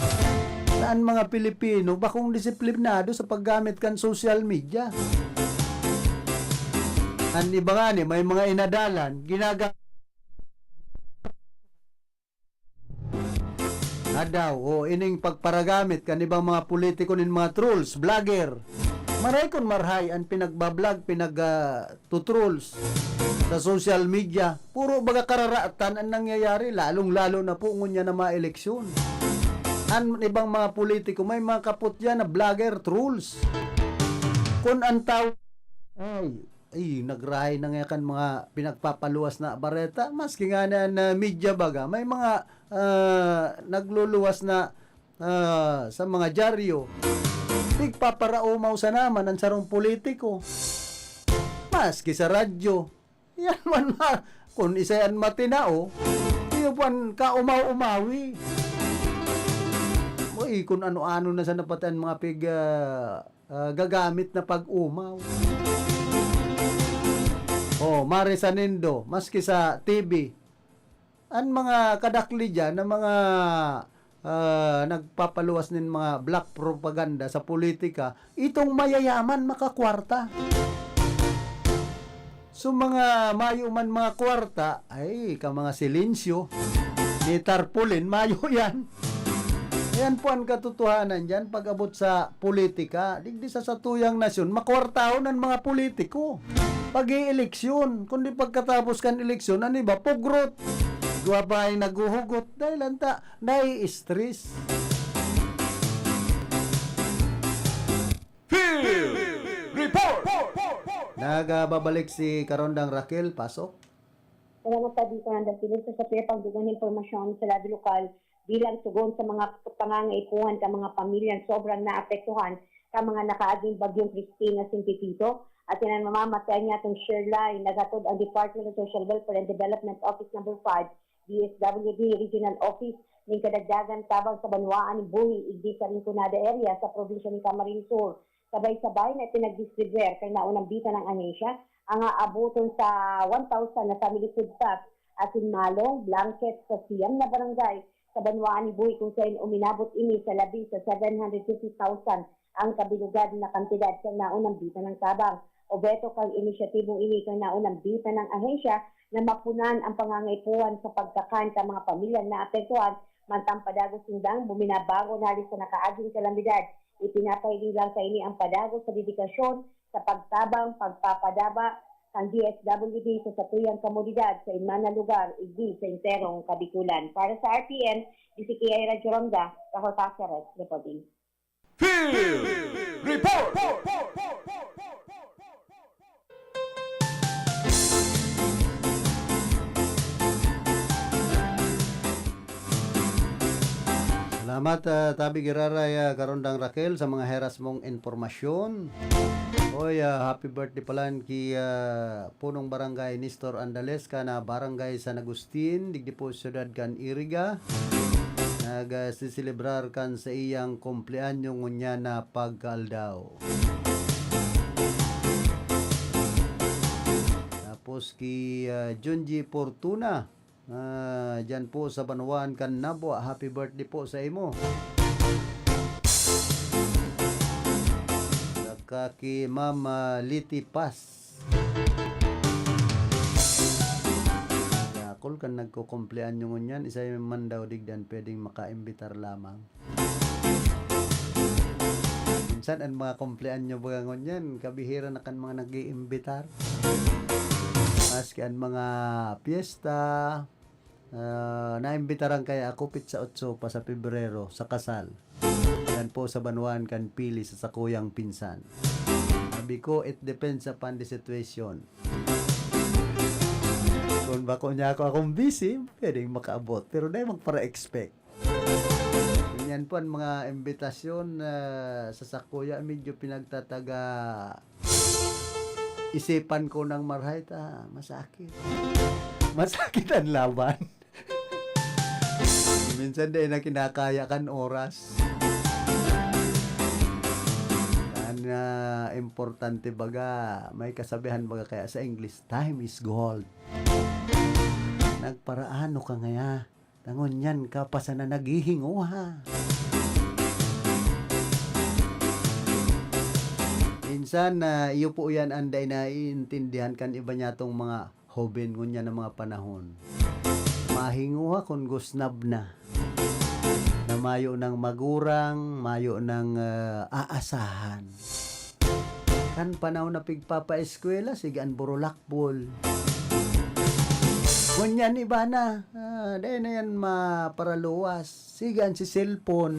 Saan mga Pilipino, bakong disiplinado sa paggamit kan social media? Ang iba nga ni, may mga inadalan, daw, o ining pagparagamit kan ibang mga politiko nin mga trolls, vlogger. Maray kon marhay ang pinagbablog, tutrolls sa social media. Puro baga kararatan ang nangyayari, lalong-lalo na po ngunya na mga eleksyon. Ang ibang mga politiko, may mga kaput dyan na vlogger, trolls. Kung ang tao, nagrahay na nga kan mga pinagpapaluwas na bareta, maski nga na media baga, may mga nagluluwas na sa mga dyaryo. Pagpaparaumaw sa naman ang sarong politiko. Maski sa radyo. Yan man kung isayan matinao, iyupan ka umaw-umawi. Kung ano-ano na sa napatan mga gagamit na pag-umaw. Marisanindo, maski sa TV. Ang mga kadakli dyan, na mga nagpapaluwas ng mga black propaganda sa politika, itong mayayaman makakwarta. So mga mayuman mga kwarta, ka mga silensyo, ni tarpulin, mayo yan. Yan po ang katotohanan dyan pag abot sa politika. Digdi sa satuyang nasyon, makwartaon ng mga politiko. Pag-i-eleksyon, kundi pagkatapos kan eleksyon, ano ba? Pugrot. Dua ba ay naguhugot? Dahil anta, nai-stress.
Field Report!
Nagbabalik si Karondang Raquel, pasok.
Salamat pa dito ng Philippines sa pagdugang impormasyon sa lado lokal bilang tugon sa mga pangangaipuhan ka mga pamilyang sobrang naapektuhan ka mga nakaaging bagyong Cristina Sintitito at yan ang mamamatay niya itong Sherline nagatod ang Department of Social Welfare and Development Office No. 5 DSWD Regional Office ng kadagdagan tabang sa Banwaan ni Buhi igdi sa Rinconada area sa probinsya ni Camarines Sur. Sabay-sabay na pinag-distribuer kay naunang bita ng ahensya ang aabuton sa 1,000 na family food packs at malong blanket sa siyam na barangay sa Banwaan ni Buhi kung saan uminabot ini sa labi sa 750,000 ang kabilugad na kantidad sa naunang bita ng tabang. O beto kang inisyatibong ini kang naunang bita ng ahensya na mapunan ang pangangaipuan sa pagkakan sa mga pamilya na apektuhan mantang padagos sindang buminabago na sa nakaaging kalamidad. Ipinapahiling lang sa ini ang padagos sa dedikasyon sa pagtabang, pagpapadaba ng DSWD sa satuyang komunidad sa iman na lugar, igdi sa interong Kabikulan. Para sa RPN, si Kiera Joronga, Cahor Cáceres, reporting.
Field Report!
Salamat Tabi Giraray Karondang Raquel sa mga heras mong informasyon. Happy birthday pala ki punong barangay Nestor Andales ka na barangay San Agustin, digdi po siyudad kan Iriga. Nagsisilibrar kan sa iyang kumpleanyo ngunya na pagkaldaw. Tapos ki Junji Fortuna. Dyan po sa Banwaan kan Nabo, happy birthday po sa imo. Saka ki Mama Liti Paz. Yakol kan nagkukumplean nyo ngunyan, isa yung man daw digdan pwedeng makaimbitar lamang. Minsan ang mga kumplean nyo baga ngunyan, kabihira na kan mga nag-iimbitar. Maski ang mga piyesta, Naimbitaran kaya ako pitsa 8 pa sa Pebrero sa kasal. Yan po sa Banuan kan pili sa sakuyang pinsan. Sabi ko, it depends upon the situation. Kung bako niya akong busy, pwedeng makaabot. Pero dahil magpara-expect. Yan po ang mga imbitasyon sa sakuya. Medyo pinagtataga isipan ko ng marhay. Masakit. Masakit ang laban. Minsan din na kinakaya kan oras. Importante baga, may kasabihan baga kaya sa English, time is gold. Nagparaano ka ngaya, tangon yan ka pa sana naghihingo ha. Minsan iyo po yan anday na iintindihan kan iba niya tong mga hoben ngunya ng mga panahon. Mahingo ha kung gusnab na. Na mayo ng magurang, mayo ng aasahan. Kan panahon na pigpapa-eskwela, sigaan burulakbol. Ngunyan iba na, dahil na yan maparaluwas. Sigaan si cellphone.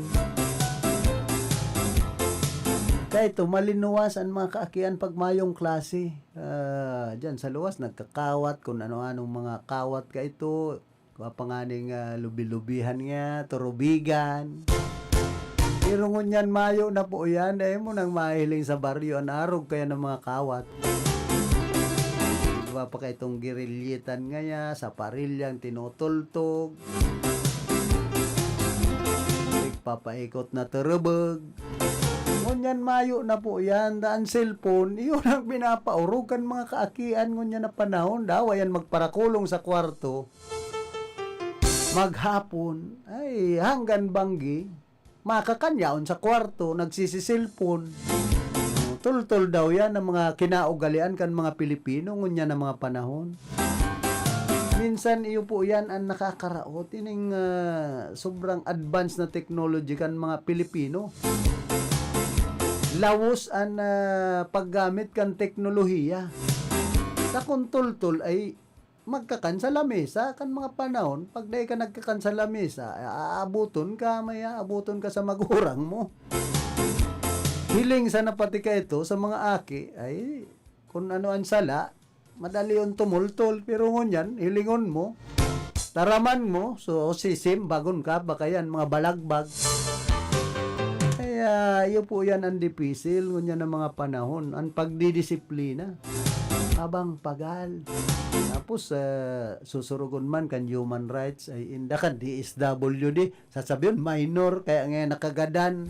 Kaya ito, malinuwas ang mga kaakian pag mayong klase. Diyan sa luwas, nagkakawat, kung ano-anong mga kawat ka ito. Kapanganing lubi-lubihan nga, turubigan. Pero ngunyan mayo na po yan, dahil mo nang mahiling sa baryo, anarog kaya ng mga kawat. Diba pa kayo itong girilyitan ngaya, sa parilyang tinutultog. Papaikot na turubog. Ngunyan mayo na po yan, daan cellphone, iyon ang pinapaurugan mga kaakian ngunyan na panahon. Daw, ayan magparakulong sa kwarto. Maghapon, ay hanggan banggi. Makakanyaon sa kwarto, nagsisisilpon. Tultol daw yan ng mga kinaugalian kan mga Pilipino ngunya ng mga panahon. Minsan iyo po yan ang nakakaraot ining sobrang advanced na technology kan mga Pilipino. Lawos ang paggamit kan teknolohiya. Sa kuntultol ay magkakan sa lamesa kan mga panahon, pag dahil ka nagkakan sa lamesa, aabuton ka, abuton ka sa magurang mo. Hiling sana pati ka ito sa mga aki, ay kung ano ang sala, madali yung tumultol, pero ngunyan, hilingon mo, taraman mo, so sisim, bagon ka, baka yan, mga balagbag. Kaya, iyo po yan ang dipisil, ngunyan ang mga panahon, ang pagdidisiplina. Habang pagal. Tapos, susurugon man kan human rights ay inda kan DSWD. Sasabihin, minor, kaya ngayon nakagadan.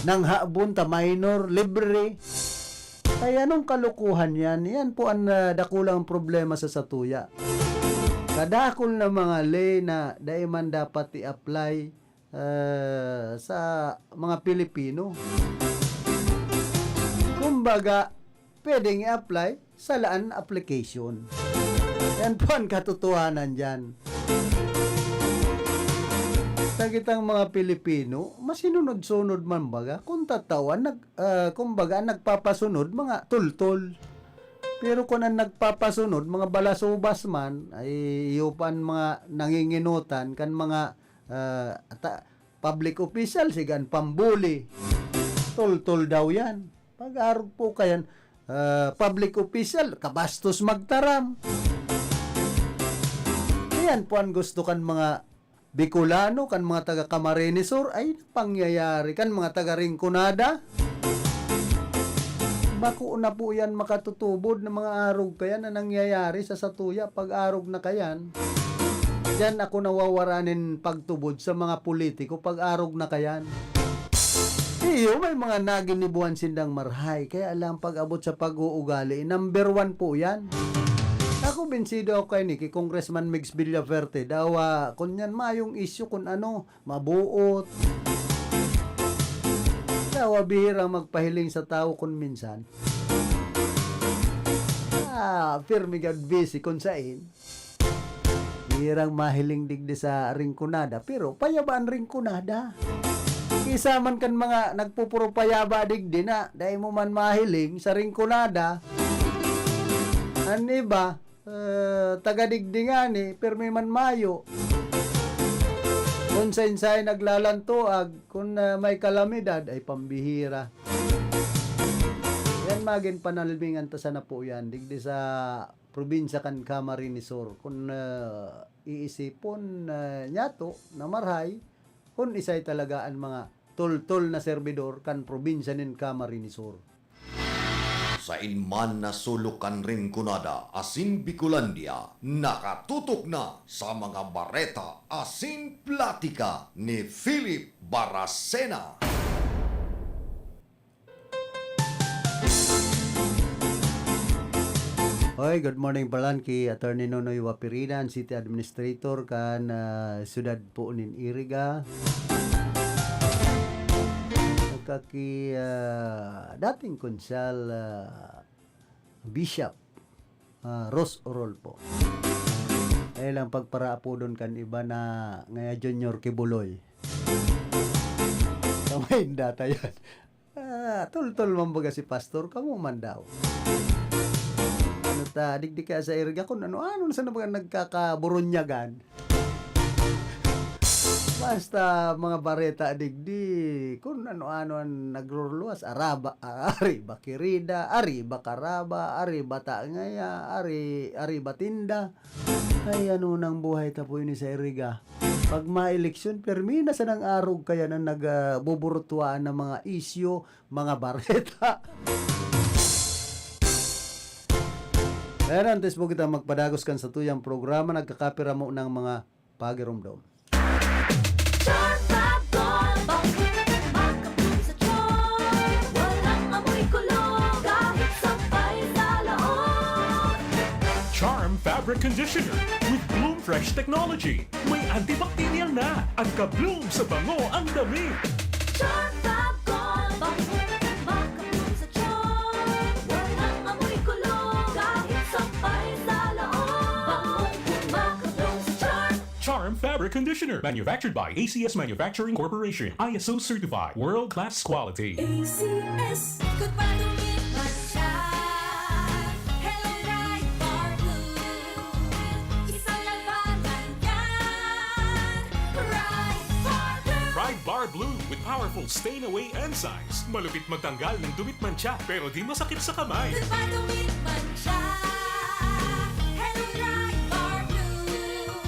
Nang haabon ta minor, libre. Kaya nung kalukuhan yan po ang dakulang problema sa satuya. Kadakol na mga lay na daiman dapat i-apply sa mga Pilipino. Kumbaga, pwedeng i-apply sa laan application. Yan po ang katotohanan dyan. Tagitang mga Pilipino, masinunod-sunod man baga, kung tatawan, kumbaga nagpapasunod mga tultol. Pero kung ang nagpapasunod, mga balasubas man, ay iupan mga nanginginutan, kan mga public official, sigan pambuli. Tultol daw yan. Pag-arog po kayan, public official, kabastos magtaram. Ayan po ang gusto kan mga Bicolano, kan mga taga Camarines Sur, ay pangyayari kan mga taga Rinconada. Bako na po yan makatutubod ng mga arog kaya na nangyayari sa satuya pag arog na kayan. Diyan ako nawawaranin pagtubod sa mga politiko pag arog na kayan. Iyo, may mga naginibuan sindang marhay. Kaya alam pag-abot sa pag-uugali, number 1 po yan. Ako binsido ako kay Niki, Congressman Mix Villaverde. Daw, kung yan mayong issue kung ano, mabuot. Daw, bihirang magpahiling sa tao kung minsan. Firme God busy kung sain. Bihirang mahiling digdi sa Rinconada. Pero payabaan Rinconada. Isa man kan mga nagpupuro payaba digdi na dahil mo man mahiling sa Rinconada. Ano ba? Taga digdi nga ni, pero may man mayo. Kung sa insay naglalantuag, kung may kalamidad, ay pambihira. Yan magin panalbingan ta sana po yan. Digdi sa probinsya kan Camarines Sur. Kung iisipon nyato na marhay, kung isay talaga ang mga tul-tul na servidor kan probinsya nin Camarines Sur.
Sa inman na sulukan rin kunada asin Bicolandia, nakatutok na sa mga bareta asin platika ni Philip Baracena.
Hoy, good morning Balanki, Attorney Nonoy Wapiridan, City Administrator kan Siyudad po nin Iriga. Kaki dating konsyal Bishop Ros Orolpo. Ay lang pagpara po doon kan iba na ngaya Junior Kibuloy. Kamay data yan. Tul-tul mambaga si Pastor, kamu man daw. Ano ta, digdi ka sa Iriga kung ano saan na ba nagkakaburunyagan. Basta mga bareta digdi kung ano-ano ang nagluluwas, ari bakirida, ari bakaraba, ari bata ngaya, ari batinda. Ay ano nang buhay tapo ini sa Iriga. Pag ma-eleksyon, permina sa nang arog kaya na nagbuburtuan ng mga isyo, mga bareta. Kaya antes mo kita magpadagos kan sa tuyang programa, nagkakapira mo ng mga pagirumdom.
Charm Fabric Conditioner with Bloom Fresh Technology. May antibacterial na at ka-bloom sa bango ang damit.
Charm Fab Gold, makabloom sa charm. Walang amoy kulong, kahit sampay sa loob. Makabloom sa charm.
Charm Fabric Conditioner, manufactured by ACS Manufacturing Corporation. ISO certified, world-class quality.
ACS, good pa dumit man siya. Hello, Bright Bar Blue. Isang labanan yan. Bright Bar Blue.
Pride Bar Blue with powerful stain-away enzymes. Malupit magtanggal ng dumit mancha pero di masakit sa kamay.
Good pa dumit man siya. Hello, Bright Bar Blue.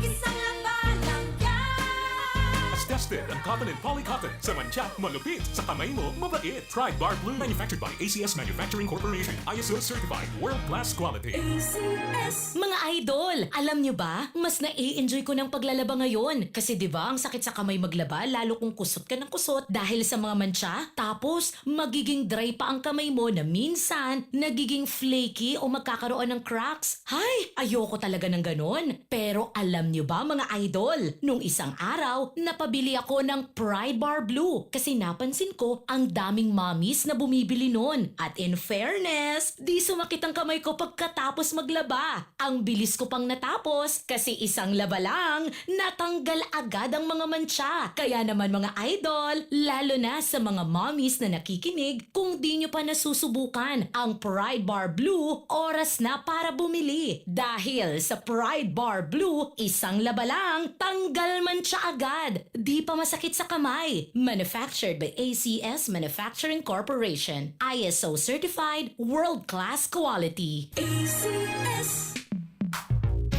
Isang labanan yan.
As tested on cotton and polycotton. Sa mancha, malupit. Sa kamay mo, mabait. Pride Bar Blue, manufactured by ACS Manufacturing Corporation. ISO certified, world-class quality.
ACS.
Mga idol, alam nyo ba? Mas na-i-enjoy ko ng paglalaba ngayon. Kasi di ba ang sakit sa kamay maglaba, lalo kung kusot ka ng kusot dahil sa mga mancha. Tapos, magiging dry pa ang kamay mo na minsan, nagiging flaky o magkakaroon ng cracks. Hay, ayoko talaga ng ganon. Pero alam nyo ba mga idol, nung isang araw, napabili ako ng Pride Bar Blue kasi napansin ko ang daming mommies na bumibili nun. At in fairness, di sumakit ang kamay ko pagkatapos maglaba. Ang bilis ko pang natapos kasi isang laba lang, natanggal agad ang mga mancha. Kaya naman mga idol, lalo na sa mga mommies na nakikinig, kung di nyo pa nasusubukan ang Pride Bar Blue, oras na para bumili. Dahil sa Pride Bar Blue, isang laba lang, tanggal mancha agad. Di pa masakit sa kamay. Manufactured by ACS Manufacturing Corporation. ISO certified, world-class quality.
ACS.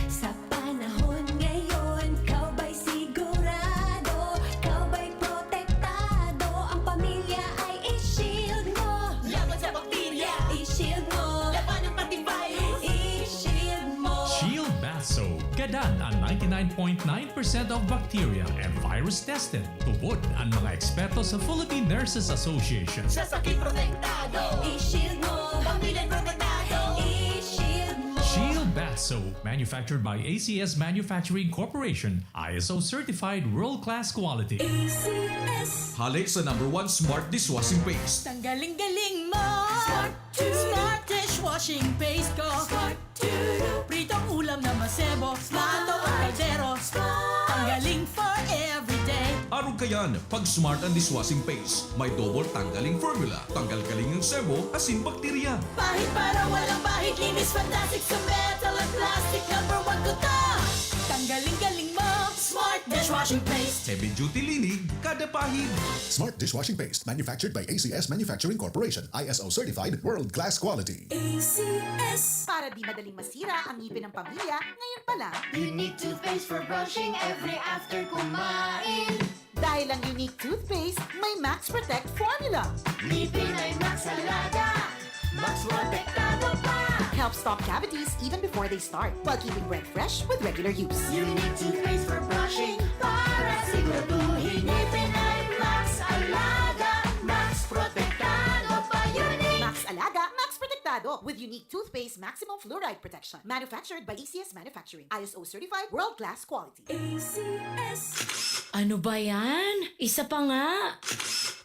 Sa panahon ngayon, kau ba'y sigurado? Kau ba'y protektado? Ang pamilya ay i-shield mo. Laban sa bakterya, i-shield mo. Laban ng pati virus, i-shield mo.
Shield Bath Soap. Gadan ang 99.9% of bacteria and virus tested. Tubod ang mga eksperto sa Philippine Nurses Association.
Sa sakit protektado, i-shield mo. Pamilya protektado, i-shield mo.
Shield Bath Soap, manufactured by ACS Manufacturing Corporation. ISO certified, world-class quality.
ACS.
Halik sa #1 Smart Dishwashing Paste.
Tanggaling-galing mo. Smart dishwashing paste ko. Pritong ulam na masebo. Plato o kaldero. Tanggaling for everyday.
Arog kayan, pag Smart ang Dishwashing Paste, may double tanggaling formula. Tanggal kaling yung sebo, asin bakterya.
Pahit para walang pahit. Linis fantastic sa metal at plastic. #1 ko to. Tanggaling-galing mo. Smart dishwashing paste.
Heavy duty linig kada pahid.
Smart dishwashing paste manufactured by ACS Manufacturing Corporation. ISO certified world-class quality.
ACS.
Para di madaling masira ang ngipin ng pamilya, ngayon pa lang,
Unique toothpaste for brushing every after kumain.
dahil ang unique toothpaste, may Max Protect formula.
Ngipin ay Max Alaga. Max Protektado pa.
Helps stop cavities even before they start, while keeping breath fresh with regular use.
Unique toothpaste for brushing para siguraduhin ngipin ay Max Alaga. Max Protektado pa. Unique.
Max Alaga, Max Protectado with unique toothpaste maximum fluoride protection. Manufactured by ACS Manufacturing. ISO certified world-class quality.
ACS.
Ano ba yan? Isa pa nga.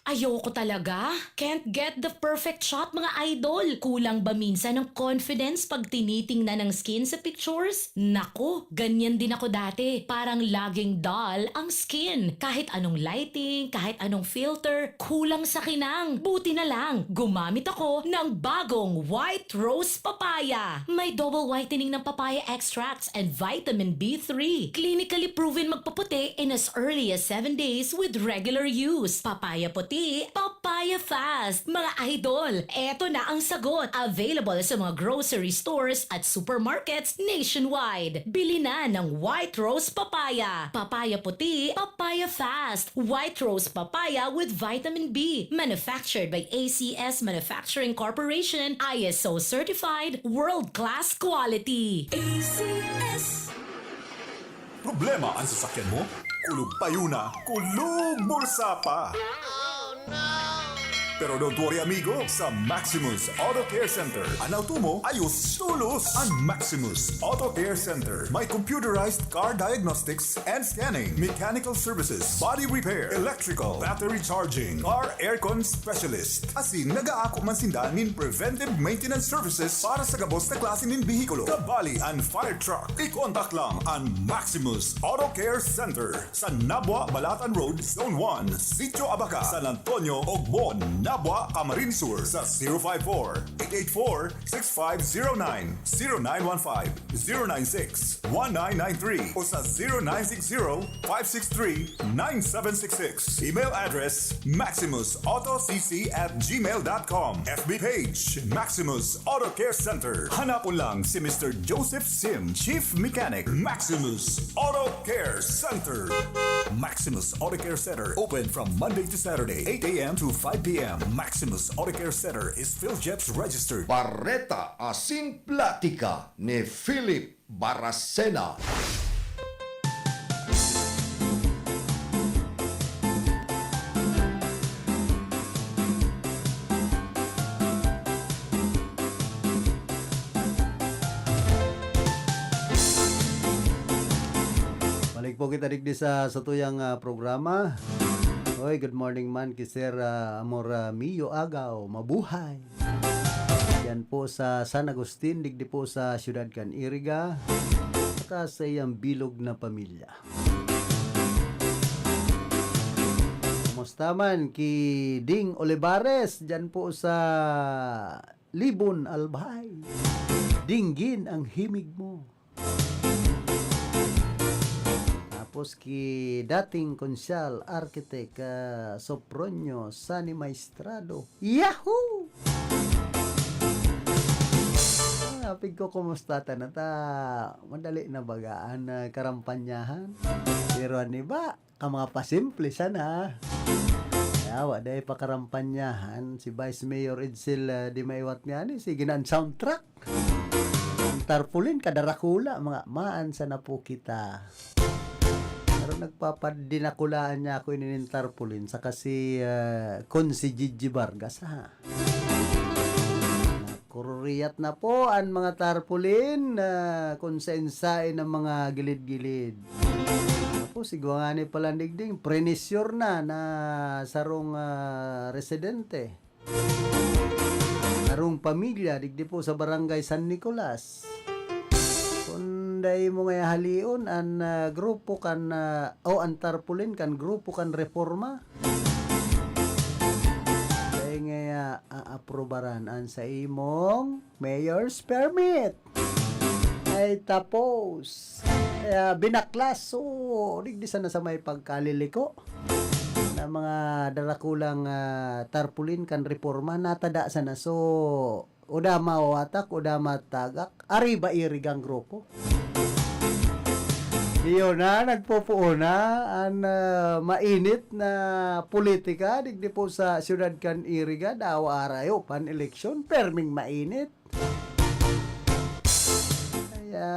Ayoko talaga. Can't get the perfect shot, mga idol. Kulang ba minsan ng confidence pag tinitingnan ng skin sa pictures? Nako, ganyan din ako dati. Parang laging dull ang skin. Kahit anong lighting, kahit anong filter, kulang sa kinang. Buti na lang, gumamit ako ng bagong White Rose Papaya. May double whitening ng papaya extracts and vitamin B3. Clinically proven magpaputi in as early as 7 days with regular use. Papaya puti, papaya fast. Mga idol, eto na ang sagot. Available sa mga grocery stores at supermarkets nationwide. Bili na ng White Rose Papaya. Papaya puti, papaya fast. White Rose Papaya with vitamin B. Manufactured by ACS Manufacturing Corporation. ISO certified world-class quality.
ACS.
Problema ang sasakyan mo? Kulog payo na, kulog bulsa pa! Pero don't worry amigo, sa Maximus Auto Care Center, ang auto mo ayos tulos. Ang Maximus Auto Care Center may computerized car diagnostics and scanning, mechanical services, body repair, electrical, battery charging, car aircon specialist. Asin nagaako man sinda nin preventive maintenance services para sa gabos na klase nin bihikulo, kabali and fire truck. I-contact lang ang Maximus Auto Care Center sa Nabwa, Balatan Road, Zone 1, Sitio Abaca, San Antonio, Ogbon, Nabwa, Camarines Sur sa 054-884-6509, 0915-096-1993 o sa 0960-563-9766. Email address maximusautocc@gmail.com. FB page Maximus Auto Care Center. Hanapon lang si Mr. Joseph Sim, Chief Mechanic, Maximus Auto Care Center. Maximus Auto Care Center open from Monday to Saturday, 8 a.m. to 5 p.m. Maximus Auto Care Center is PhilJeps registered.
Barreta Asin Platica ni Philip Baracena.
Balik po kita digdi sa tuyang programa. Hoy, good morning man kay Sir Amor Mio Agaw, mabuhay. Yan po sa San Agustin, digdi po sa Ciudad Can Iriga, saka sa iyang bilog na pamilya. Kumusta man ki Ding Olivares, dyan po sa Libon, Albay. Dinggin ang himig mo. Tapos ki dating konsyal, architect Sopronio Sani Maestrado. Yahoo! Apig ko kumusta ta madali na bagaan karampanyahan. Pero ani ba, ka mga pasimple sana. Yawa dahil pakarampanyahan si Vice Mayor Edsel di maiwat niya ni si ginan soundtrack. Ang tarpulin kadarakula mga maan sana po kita. Pero nagpapadinakulaan niya ako inin tarpulin sa kasi kun si Gigi Vargas ha. Kururiyat na po ang mga tarpulin na konsensain ng mga gilid-gilid. Ako siguro nga ni palandigding prenisyor na sarong residente. Sarong pamilya digdi po sa barangay San Nicolas. Kunday mo nga halion ang grupo kan ang tarpulin kan grupo kan reforma. Nga aaprobaran an sa imong mayor's permit ay tapos Kaya binaklas. So, digdi sana sa may pagkaliliko na mga darakulang tarpulin kan reforma natada sana. So, uda mawatak, uda matagak. Ari ba irigang grupo? Iyon na, nagpupuo na ang mainit na politika digdi po sa siyudad kan Iriga daw arayo pan eleksyon perming mainit. Kaya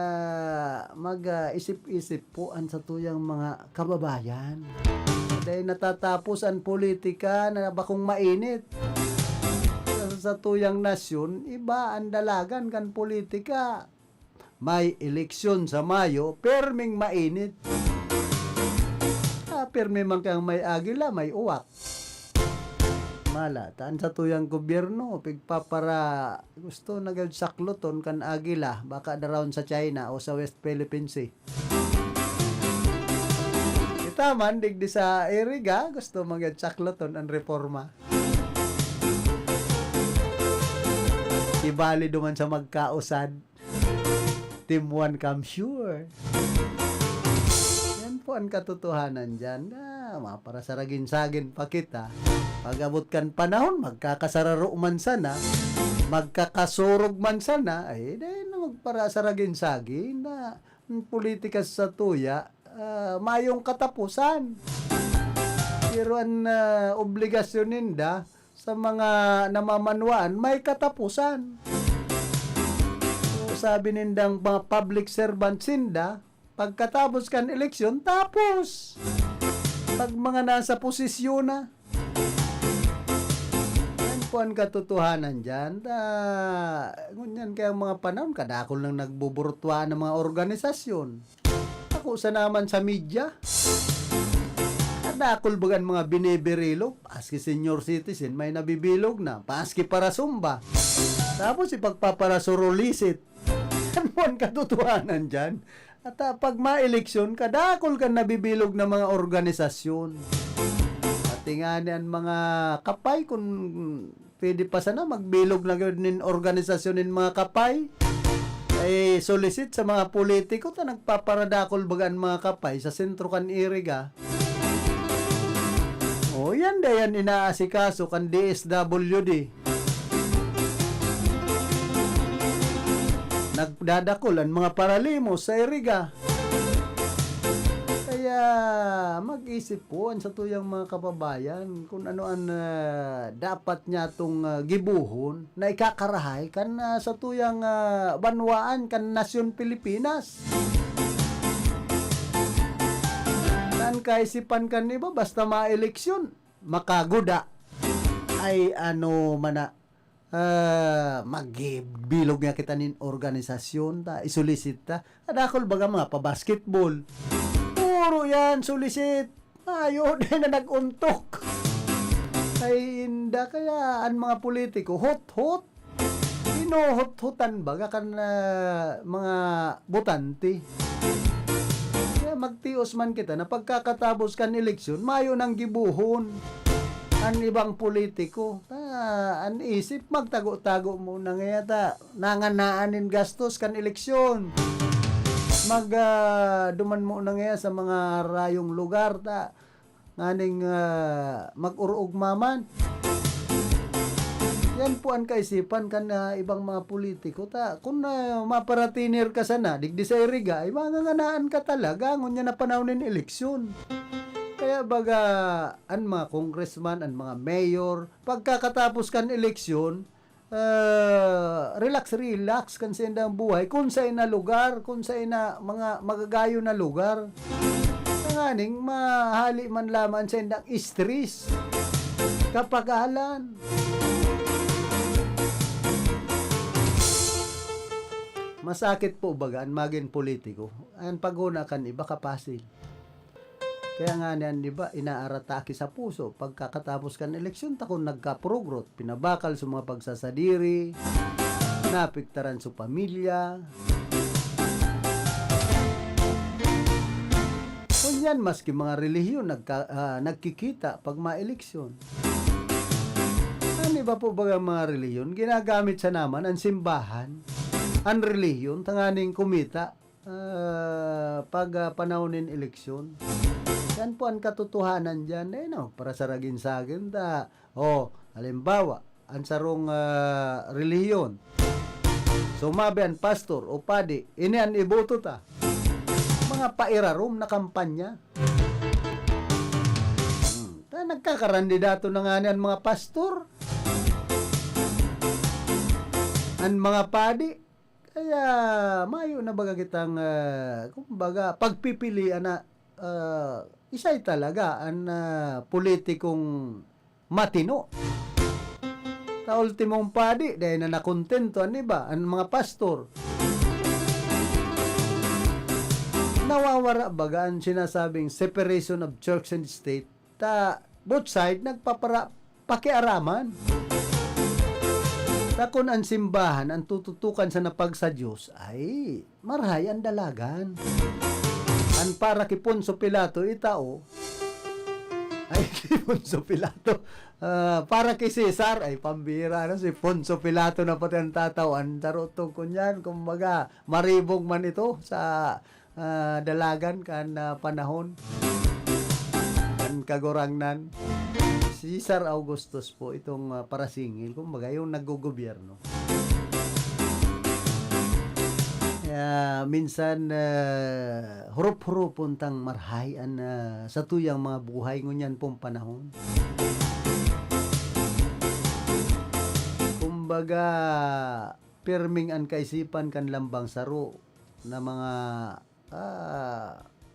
mag-isip-isip po ang sa tuyang mga kababayan. Dahil natatapos ang politika na bakong mainit. Sa tuyang nasyon, iba ang dalagan kan politika. May eleksyon sa Mayo, perming mainit. Permi man kang may agila, may uwak. Malataan sa tuyang gobyerno, pigpapara gusto nagad sakloton kan agila, baka darawon sa China o sa West Philippine Sea. Itaman, digdi sa Iriga, gusto magad sakloton ang reforma. Ibali duman sa magkausad. Team 1 come sure. Yan po ang katotohanan dyan. Para saragin-sagin pa kita. Pag-abot kan panahon, magkakasararo man sana, magkakasurog man sana, ay dahil magpara saragin-sagin na politika sa tuya, mayong katapusan. Pero ang obligasyon ninda sa mga namamanwaan, may katapusan. Sabi nindang mga public servant sinda, pagkatapos kan eleksyon, tapos. Pag mga nasa posisyon na. Yan po ang katotohanan dyan. Ngunyan kaya mga panahon, kadakol lang nagbuburtwa ng mga organisasyon. Ako sa naman sa media. Kadakol bagan mga binibirilog. Paski senior citizen, may nabibilog na. Paski para sumba. Tapos ipagpaparasurulisit. Yan po ang katotohanan dyan. At pag ma-eleksyon, kadakol ka nabibilog ng mga organisasyon. At nga niyan mga kapay, kung pwede pa sana, magbilog na gawin organisasyon ng mga kapay. Ay solicit sa mga politiko, ta nagpaparadakol bagaan mga kapay sa sentro kan Iriga. O yan dayan inaasikaso kan DSWD. Nagdadakulan mga paralimos sa Iriga. Kaya mag-isip po sa tuyang mga kababayan kung ano ang dapat niya itong gibuhon na ikakarahay kan sa tuyang banwaan kan Nasyon Pilipinas. Saan kaisipan kan iba basta ma-eleksyon makaguda ay ano mana magbilog nga kita nin organisasyon ta isulisit ta adakol baga mga pa-basketball puro yan sulisit ayo din na naguntok ay inda kaya ang mga politiko hot inuhot-hutan baga kan mga botante kaya magtios man kita na pagkakatapos kan eleksyon mayo nang gibuhon ang ibang politiko, ang isip, magtago-tago muna nga ta, nanganaanin gastos kan eleksyon. Duman mo na nga sa mga rayong lugar, nganing mag-urugmaman. Yan po ang kaisipan kan ibang mga politiko. Kung maparatinir ka sana, digdi sa Iriga, ay manganganaan ka talaga, ngunya na panahon ng eleksyon. Kaya baga, ang mga congressman, ang mga mayor, pagkakatapos kan eleksyon, relax kan sa indang buhay, kung sa ina lugar, kung sa ina mga magagayo na lugar. Nanganing, mahali man laman sa indang stress, kapagalan. Masakit po baga, ang maging politiko, ang paghunakan iba kapasil. Kaya nga niyan, di ba, inaaratake sa puso. Pagkakatapos kan eleksyon, takon nagka-progrot. Pinabakal sa mga pagsasadiri, napiktaran sa pamilya. Kunyan, maski mga relihiyon, nagkikita pag ma-eleksyon. Ano ba po ba mga relihiyon? Ginagamit sa naman ang simbahan, ang relihiyon, tanganing kumita, pag panahonin eleksyon. Yan po ang katotohanan dyan. Para sa ragin sa akin, halimbawa, ang sarong relihiyon, sumabi ang pastor o padi, ini ang iboto ta. Mga pairarom na kampanya. Nagkakarandidato na nga niyan mga pastor. Ang mga padi. Kaya, mayo na baga kitang, kumbaga, pagpipilian na, isa'y talaga ang politikong matino. Sa ultimong padi, dahil na nakontento, ba? Ang mga pastor. Nawawara baga ang sinasabing separation of church and state. Both side, pakiaraman. Takon ang simbahan, ang tututukan sa napag sa Diyos, ay marahay ang dalagan. Ang para kay Poncio Pilato, itao, ay kay Poncio Pilato, para kay Cesar, ay pambira, si Poncio Pilato na pati ang tatawan, tarutong kunyan, kumbaga, maribong man ito sa dalagan kan panahon, kan kagorangnan. Si Cesar Augustus po itong parasingil, kumbaga yung naggogobyerno. Kaya minsan hurup-hurupon tang marhayan sa tuyang mga buhay ngunyan pong panahon. Kumbaga pirming an kaisipan kan lambang saro na mga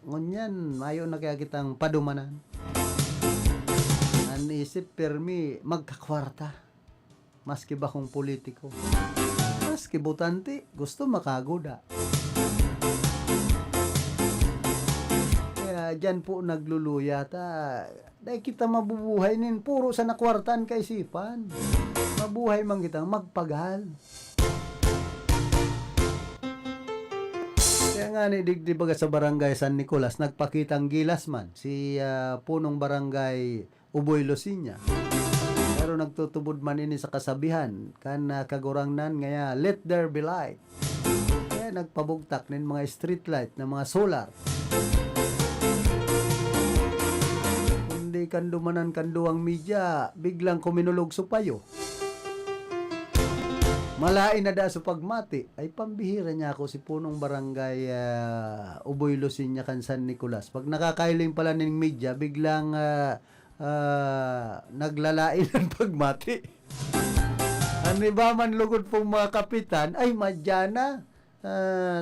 ngunyan mayo na kaya kitang padumanan. Isip permi magkakwarta maski ba kung politiko, maski butante gusto makagoda. Kaya dyan po nagluluya dahil kita mabubuhay nin puro sa nakwartan kaisipan, mabuhay man kitang magpagal. Kaya nga ni digdi baga sa barangay San Nicolas nagpakitang gilas man si punong barangay Uboy Losinya. Pero nagtutubod man ini sa kasabihan kan kagurangnan ngaya let there be light. Kaya nagpabugtak nin mga street light na mga solar. Hindi kan dumanan kan duwang media biglang kuminulog supayo. Malain na da sa pagmati ay pambihira niya ako si punong barangay Uboy Losinya kan San Nicolas. Pag nakakailing pala ning media biglang naglalain ng pagmati. Ano ba man lugod pong mga kapitan, ay madyana,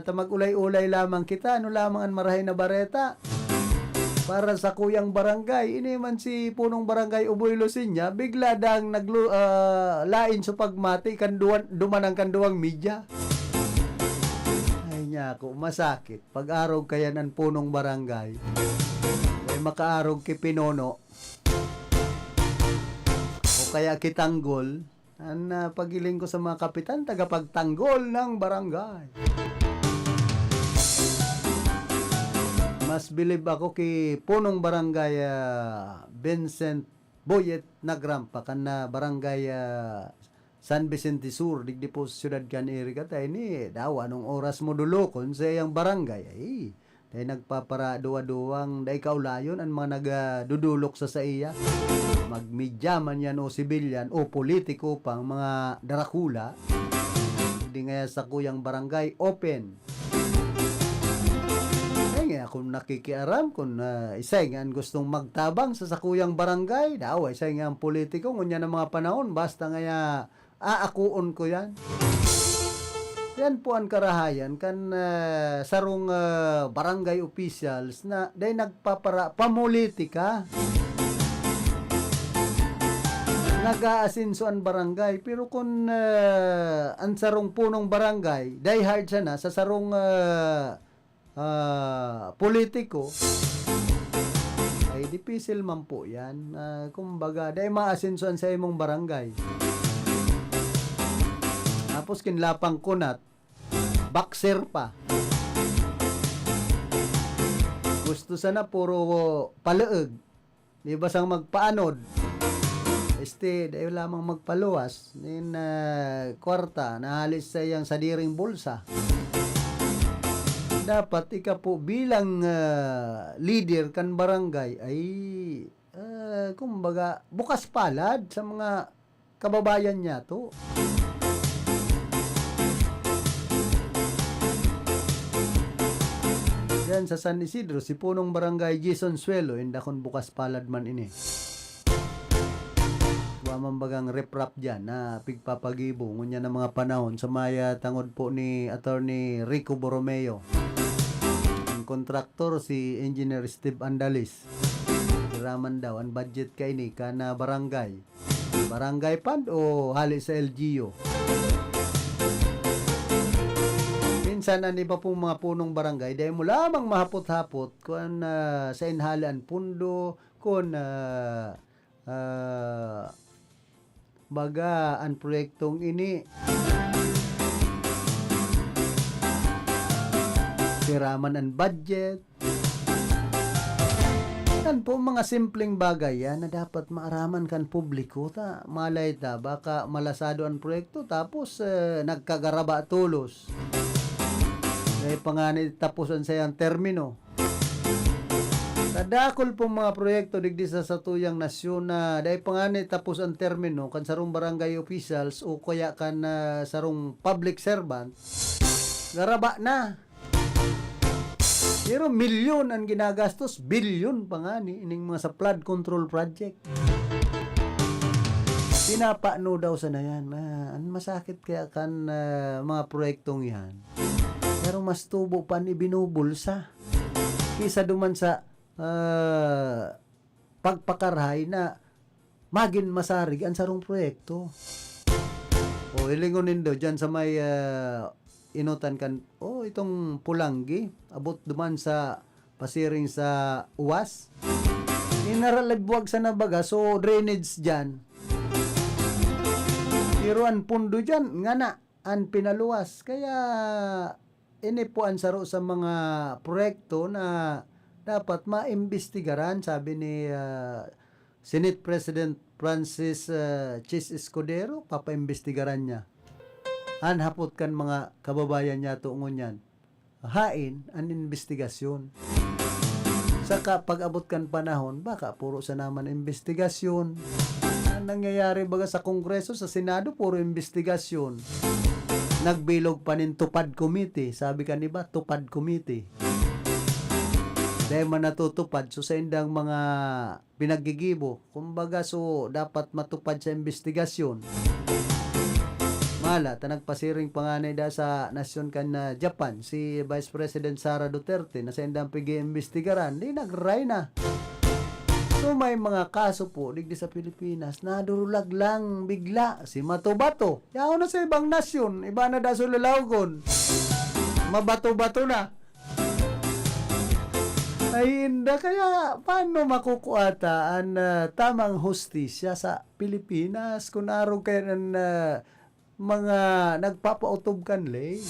tamag-ulay-ulay lamang kita, ano lamang ang marahay na bareta. Para sa kuyang barangay, ini man si punong barangay Uboy Losinya, bigla dang lain sa pagmati, dumanang kanduang media. Ay niya ako, masakit. Pag-arog kaya ng punong barangay, ay makaarog kay Pinono, kaya kitanggol ang pagiling ko sa mga kapitan tagapagtanggol ng barangay. Mas bilib ako kay punong barangay Vincent Boyet Nagrampa kan na barangay San Vicente Sur digdi po siyudad kan Iriga tay ni dawa nung oras mo dulokon sa iyang barangay ay tay nagpapara duwa-duwang day kaulayon ang mga nagdudulok sa iya. Magmedya man yan o sibilyan o politiko pang mga darakula, hindi nga sa kuyang barangay open. Ay nga kung nakikiaram kung isay nga gustong magtabang sa sakuyang barangay, daw isay nga ang politiko ngunya ng mga panahon basta nga aakuon ko yan. Yan po ang karahayan kan sarong barangay officials na day nagpapara pamulitika. Nag-aasinso ang barangay pero kung ang sarong punong barangay die hard siya na sa sarong politiko ay dipisil man po yan. Kumbaga day maasinsoan sa imong barangay tapos kinlapang kunat bakser pa gusto sana puro palaeg di ba sang magpaanod dahil lamang magpaluwas nin kwarta nahalis sa iyang sadiring bulsa dapat ika po bilang leader kan barangay ay kumbaga bukas palad sa mga kababayan niya to. Yan sa San Isidro, si punong barangay Jason Suelo, hindi akong bukas palad man ini. Mambagang reprap dyan na pigpapagibo ngunya ng mga panahon sa maya tangod po ni Attorney Rico Borromeo. Ang kontraktor si Engineer Steve Andalis. Raman daw ang budget kay ni kana barangay. Barangay fund o hali sa LGU. Minsan ani pa pong mga punong barangay dahil mo lamang mahapot-hapot kung sa inhalaan pundo kung baga ang proyektong ini piraman ang budget kan po mga simpleng bagay yan na dapat maaraman kan publiko ta malay ta baka malasado ang proyekto tapos nagkagaraba tulos dahil pangani tapusan sa yung termino. Kadakol po mga proyekto digdi sa satuyang nasyon na dahil pangani tapos ang termino kan sarong barangay officials o kaya kan sarong public servant garaba na. Pero milyon ang ginagastos, bilyon pangani ining mga sa flood control project. Pinapano daw sa na yan. Masakit kaya kan mga proyektong yan. Pero mas tubo pa ni binubulsa. Kisa duman sa pagpakarhay na magin masarig ang sarong proyekto. O ilingonin do dyan sa may inutan kan itong Pulanggi abot duman sa pasiring sa Uwas. Inaralagbuwag sa nabaga so drainage dyan. Pero ang pundo dyan nga na ang pinaluwas kaya ini po ang saro sa mga proyekto na dapat maimbestigaran, sabi ni Senate President Francis Chis Escudero, papaimbestigaran niya. Anhapot kan mga kababayan niya tuungon yan. Hain ang investigasyon. Saka pag-abot kan panahon, baka puro sa naman investigasyon. Ang nangyayari baga sa Kongreso, sa Senado, puro investigasyon. Nagbilog pa nin Tupad Committee. Sabi ka ni ba, Tupad Committee. Dahil man natutupad, so sa indang mga pinagigibo, kumbaga so dapat matupad sa investigasyon. Mala, nagpasiring panganay da sa nasyon kan na Japan, si Vice President Sara Duterte, na sa indang pigi-investigaran, di nagray na. So may mga kaso po, digdi sa Pilipinas, nadurulag lang bigla, si Matobato. Yaw na sa ibang nasyon, iba na da sulalawgon. Mabato-bato na. Ay inda kaya paano makukuata ang tamang hustisya sa Pilipinas kung araw kayo ng mga nagpapautob kan lay.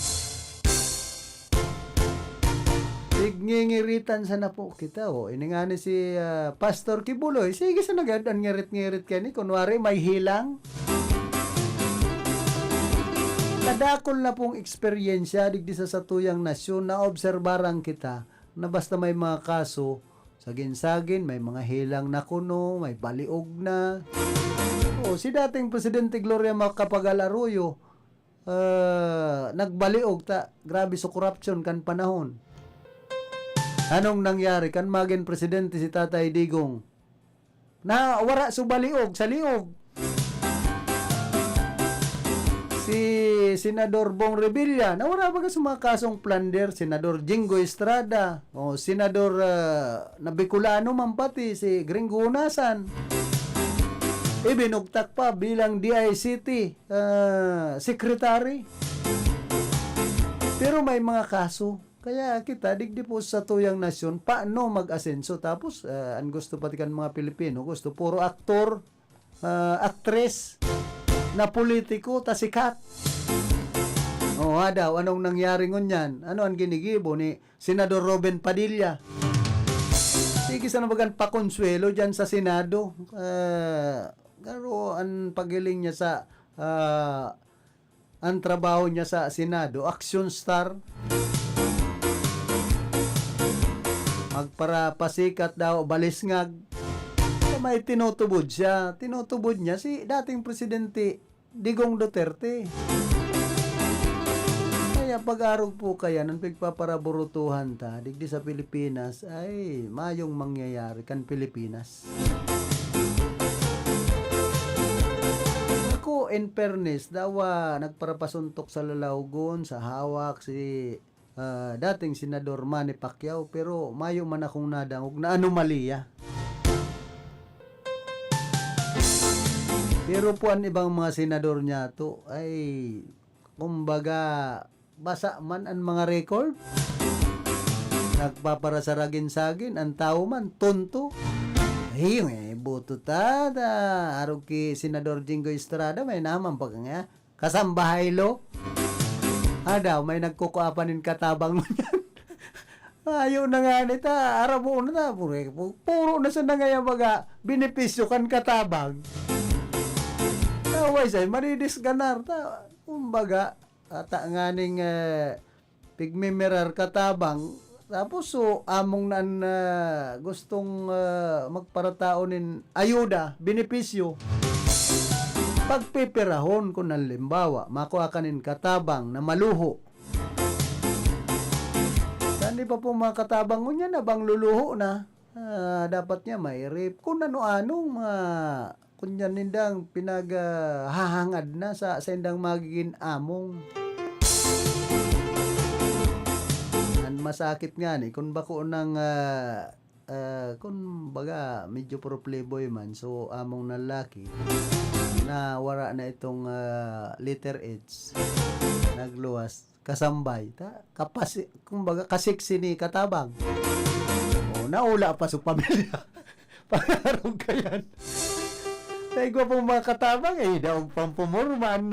Ngingiritan sa na po kita ini nga ni si Pastor Kibuloy sige sa nagad ang ngirit-ngirit kani kunwari may hilang. Kadakol na pong eksperyensya digdi sa satuyang nasyon na obserbarang kita na basta may mga kaso, sagin-sagin, may mga hilang na kuno, may baliog na. Si dating Presidente Gloria Macapagal Arroyo, nagbaliog grabe sa corruption kan panahon. Anong nangyari? Kan maging Presidente si Tatay Digong, na wara sa baliog, sa liog. Si Senador Bong Revilla, nawala ba ka sa mga kasong plunder? Senador Jingo Estrada, Senador Nabicolano man pati, si Gringo Unasan. Ibinugtak pa bilang DICT Secretary. Pero may mga kaso. Kaya kita, digdi po sa tuyang nasyon, paano mag-asenso? Tapos, ang gusto pati kan mga Pilipino, gusto puro aktor, aktres, na politiko, sikat. Daw, anong nangyari ngunyan? Ano ang ginigibo ni Senador Robin Padilla? Sige sa nabagan pa konsuelo dyan sa Senado. Pero ang pagiling niya sa ang trabaho niya sa Senado, Action Star. magparapasikat daw balisngag. May tinutubod siya. Tinutubod niya si dating presidente Digong Duterte. Kaya pag-arog po kaya ng pagpaparaburutuhan ta digdi sa Pilipinas ay mayong mangyayari kan Pilipinas. Ako in fairness daw nagparapasuntok sa lalawgon sa hawak si dating Senador Manny Pacquiao pero mayo man akong nadangog na anomalya. Pero po ang ibang mga senador niya to ay kumbaga basa man ang mga record. Nagpaparasaragin-sagin ang tao man tonto. Ay buto ta arog ki Senador Jingo Estrada may naman pag nga kasambahay lo. Daw may nagkukuapanin katabang mo yan. Ayaw na nga nita arabo na ta puro na sa nangaya baga benepisyo kan katabang. Away say manidis ganar ta kumbaga ata nganing pigmimirar katabang tapos so among nan gustong magparataonin ayuda benepisyo pagpipirahon kun halimbawa makuha kanin katabang na maluho kandi pa po mga katabang niya na bang luluho na dapat niya may rape kung ano-anong mga kunyan nindang pinaghahangad na sa indang magiging among. Ang masakit nga ni kung bako nang kung baga medyo pro playboy man so among nalaki na wara na itong letter H nagluwas kasambay ta kapasi kumbaga kasiksi ni katabang. Naula pa sa pamilya. Pangarong kayan. Tay ko pong mga katabang daw pampumurman.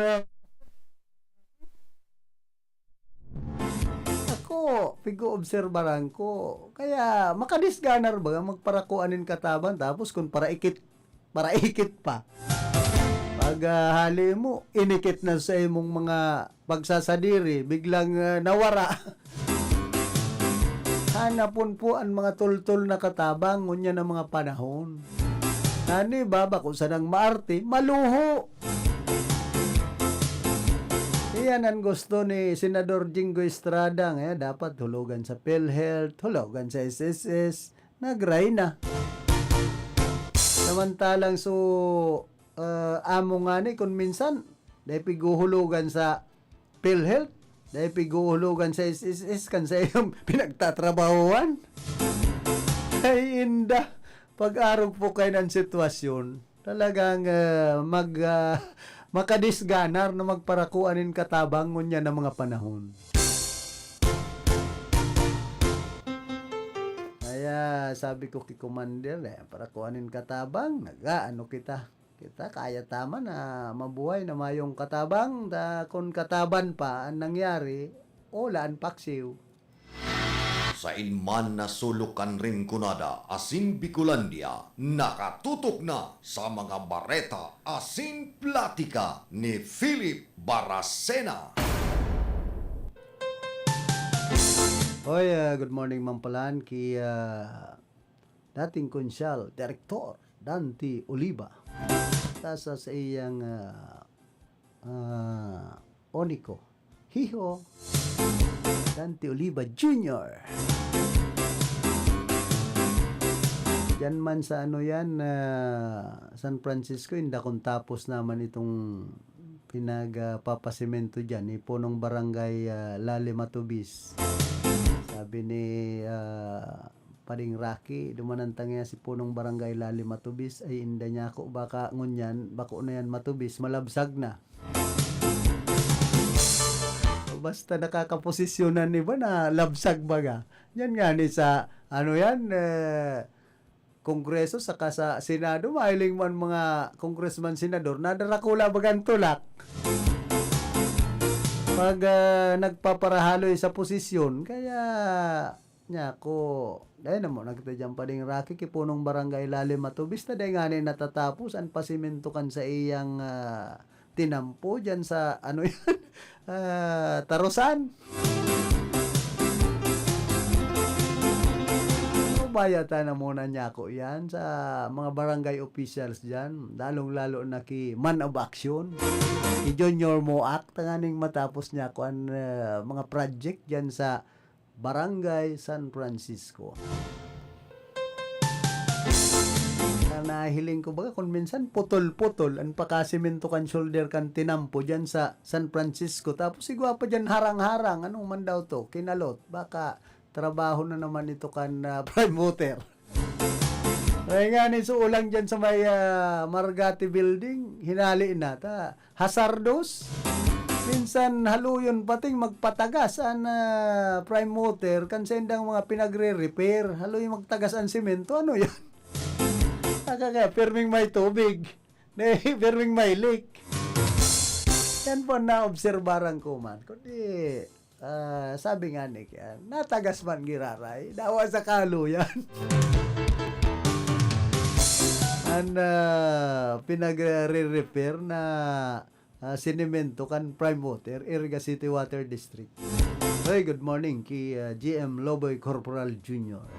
Ako, pigo-obserbaran ko. Kaya makadisganar ba magparakuanin katabang tapos kung para ikit pa. Pag hali mo, inikit na sa imong mga pagsasadiri, biglang nawara. Hanapon po ang mga tultul na katabang ngunya ng mga panahon. Nani baba kung saan ang maarte, maluho. Iyan ang gusto ni Senador Jingo Estrada. Ngayon dapat hulugan sa PhilHealth, hulugan sa SSS, nagray na. Samantalang so, amo nga ni kung minsan, dahil piguhulugan sa PhilHealth, dahil piguhulugan sa SSS, kan sa iyong pinagtatrabahuan. Ay inda. Pag-arog po kayo ng sitwasyon, talagang makadisganar na magparakuanin katabang ngunya ng mga panahon. Kaya sabi ko kay Commander, parakuanin katabang, nagaano kita kaya tama na mabuhay na mayong katabang, kung kataban pa ang nangyari, ulan paksiw.
Sa inman na sulukan rin kunada asin Bicolandia, nakatutok na sa mga bareta asin platika ni Philip Baracena.
Hoy, good morning Mampalan ki dating konsyal, direktor Dante Oliva. Tasa sa iyang Onico Hiho Dante Oliva Jr. Yan man sa San Francisco, hindi akong tapos naman itong pinagpapasimento dyan, punong barangay Lale Matubis. Sabi ni Pading Rocky, dumanantang niya si punong barangay Lale Matubis, ay inda niya ako, baka ngunyan, bako na yan Matubis, malabsag na. Basta nakakaposisyonan ni ba na labsag baga. Yan nga ni sa Kongreso saka sa Senado, mahiling man mga congressman senador nadarakula bagang tulak. Pag nagpaparahaloy sa posisyon, kaya niya ko dahil na mo nakita dyan Pading Rocky kipunong barangay Lalim Matubis na dahil nga natatapos ang pasimentukan sa iyang tinampo dyan sa Tarusan. Pabayatan na muna niya ako yan sa mga barangay officials dyan, lalong-lalo na ki man of action, ki Junior Moak, tanganing matapos niya ako ang mga project dyan sa Barangay San Francisco. Nahiling ko baga kung minsan putol-putol ang pakasimento kan shoulder kan tinampo dyan sa San Francisco, tapos sigwa pa dyan harang-harang, anong man daw to, kinalot, baka trabaho na naman ito kan promoter. Kaya nga ni suulang dyan sa may Margati building, hinali na ta, hazardous. Minsan haluyon pating magpatagas ang prime motor kan sendang mga pinagre-repair, haluyon magtagas ang simento, ano yan? Kaya firming may tubig, firming may leak. Yan po na-obserbaran ko man. Kundi, sabi nga ni kaya, natagas man giraray, dawa sa kalo yan. And pinagre-repair na sinemento kan Prime Water, Iriga City Water District. Hey, good morning kay GM Loboy Corporal Jr.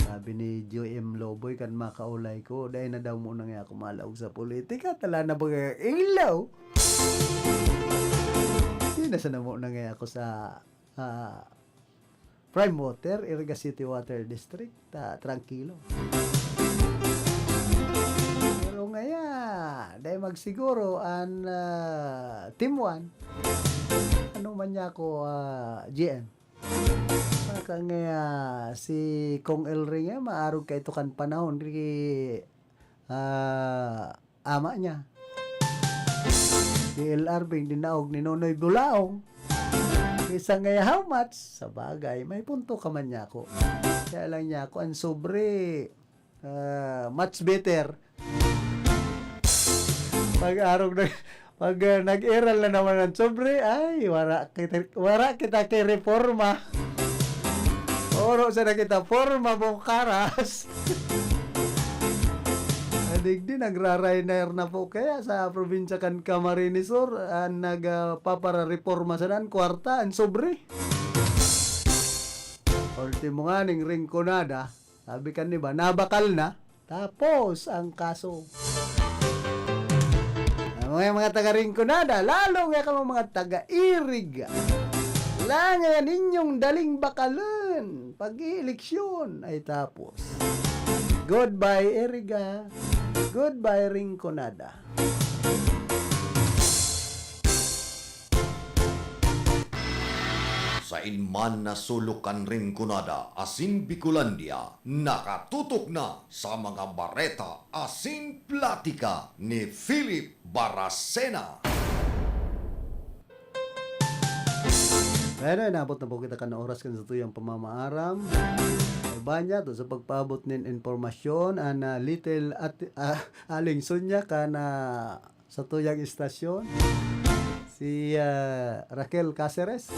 Sabi ni GM Loboy kan makaulay ko, dahil na daw muna nga ako malaog sa politika, tala na ba ilaw? Hindi na sana muna nga ako sa Prime Water, Iriga City Water District, tranquilo. Pero ngayon, dahil magsiguro ang Team 1, ano man niya ako, GM. Maka nga si Kong Elring maarog ka ito kan panahon ri ama niya. Si LRB dinaog ni Nonoy Bulaong. Isa nga how much? Sa bagay, may punto ka man niya ako. Kaya lang niya ako ang sobre much better. Pag nag-eral na naman ang sobre, ay, wara kita kay reforma. Oro sa nakita, forma mong karas. Adig din, nagrarainer na po kaya sa probinsya kan Camarines Sur, nagpapara-reforma sa dan, kwarta, ang sobre. Ultimo nga ning ringkonada, sabi kan ni ba, nabakal na, tapos ang kaso. Mga taga-ringkonada, lalo nga ka mga taga-iriga. Kailangan ninyong daling bakalan pag-ieleksyon ay tapos. Goodbye, Iriga. Goodbye, Ringconada.
Sa inman na sulukan Ringconada, asin Bicolandia, nakatutok na sa mga bareta asin platika ni Philip Baracena.
Kaya nabot na po kita ka na oras kan sa tuyang pamamaaram. Banya to sa pagpaabot nin informasyon an little at aling sunya ka na sa tuyang istasyon. Si Raquel Caceres.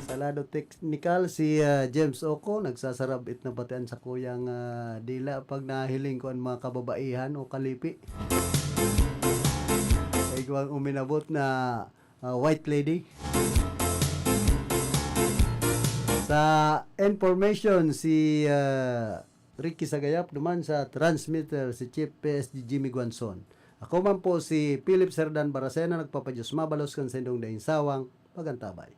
Sa lado technical si James Oko, nagsasarabit na batian sa kuyang dila pag nahiling ko ang mga kababaihan o kalipi. Ay kung uminabot na white lady. Sa information, si Ricky Sagayap naman sa transmitter, si Chief PSG Jimmy Guanzon. Ako man po si Philip Serdan Baracena, nagpapadyos mabalos kan sa indong daing sawang pagantabay.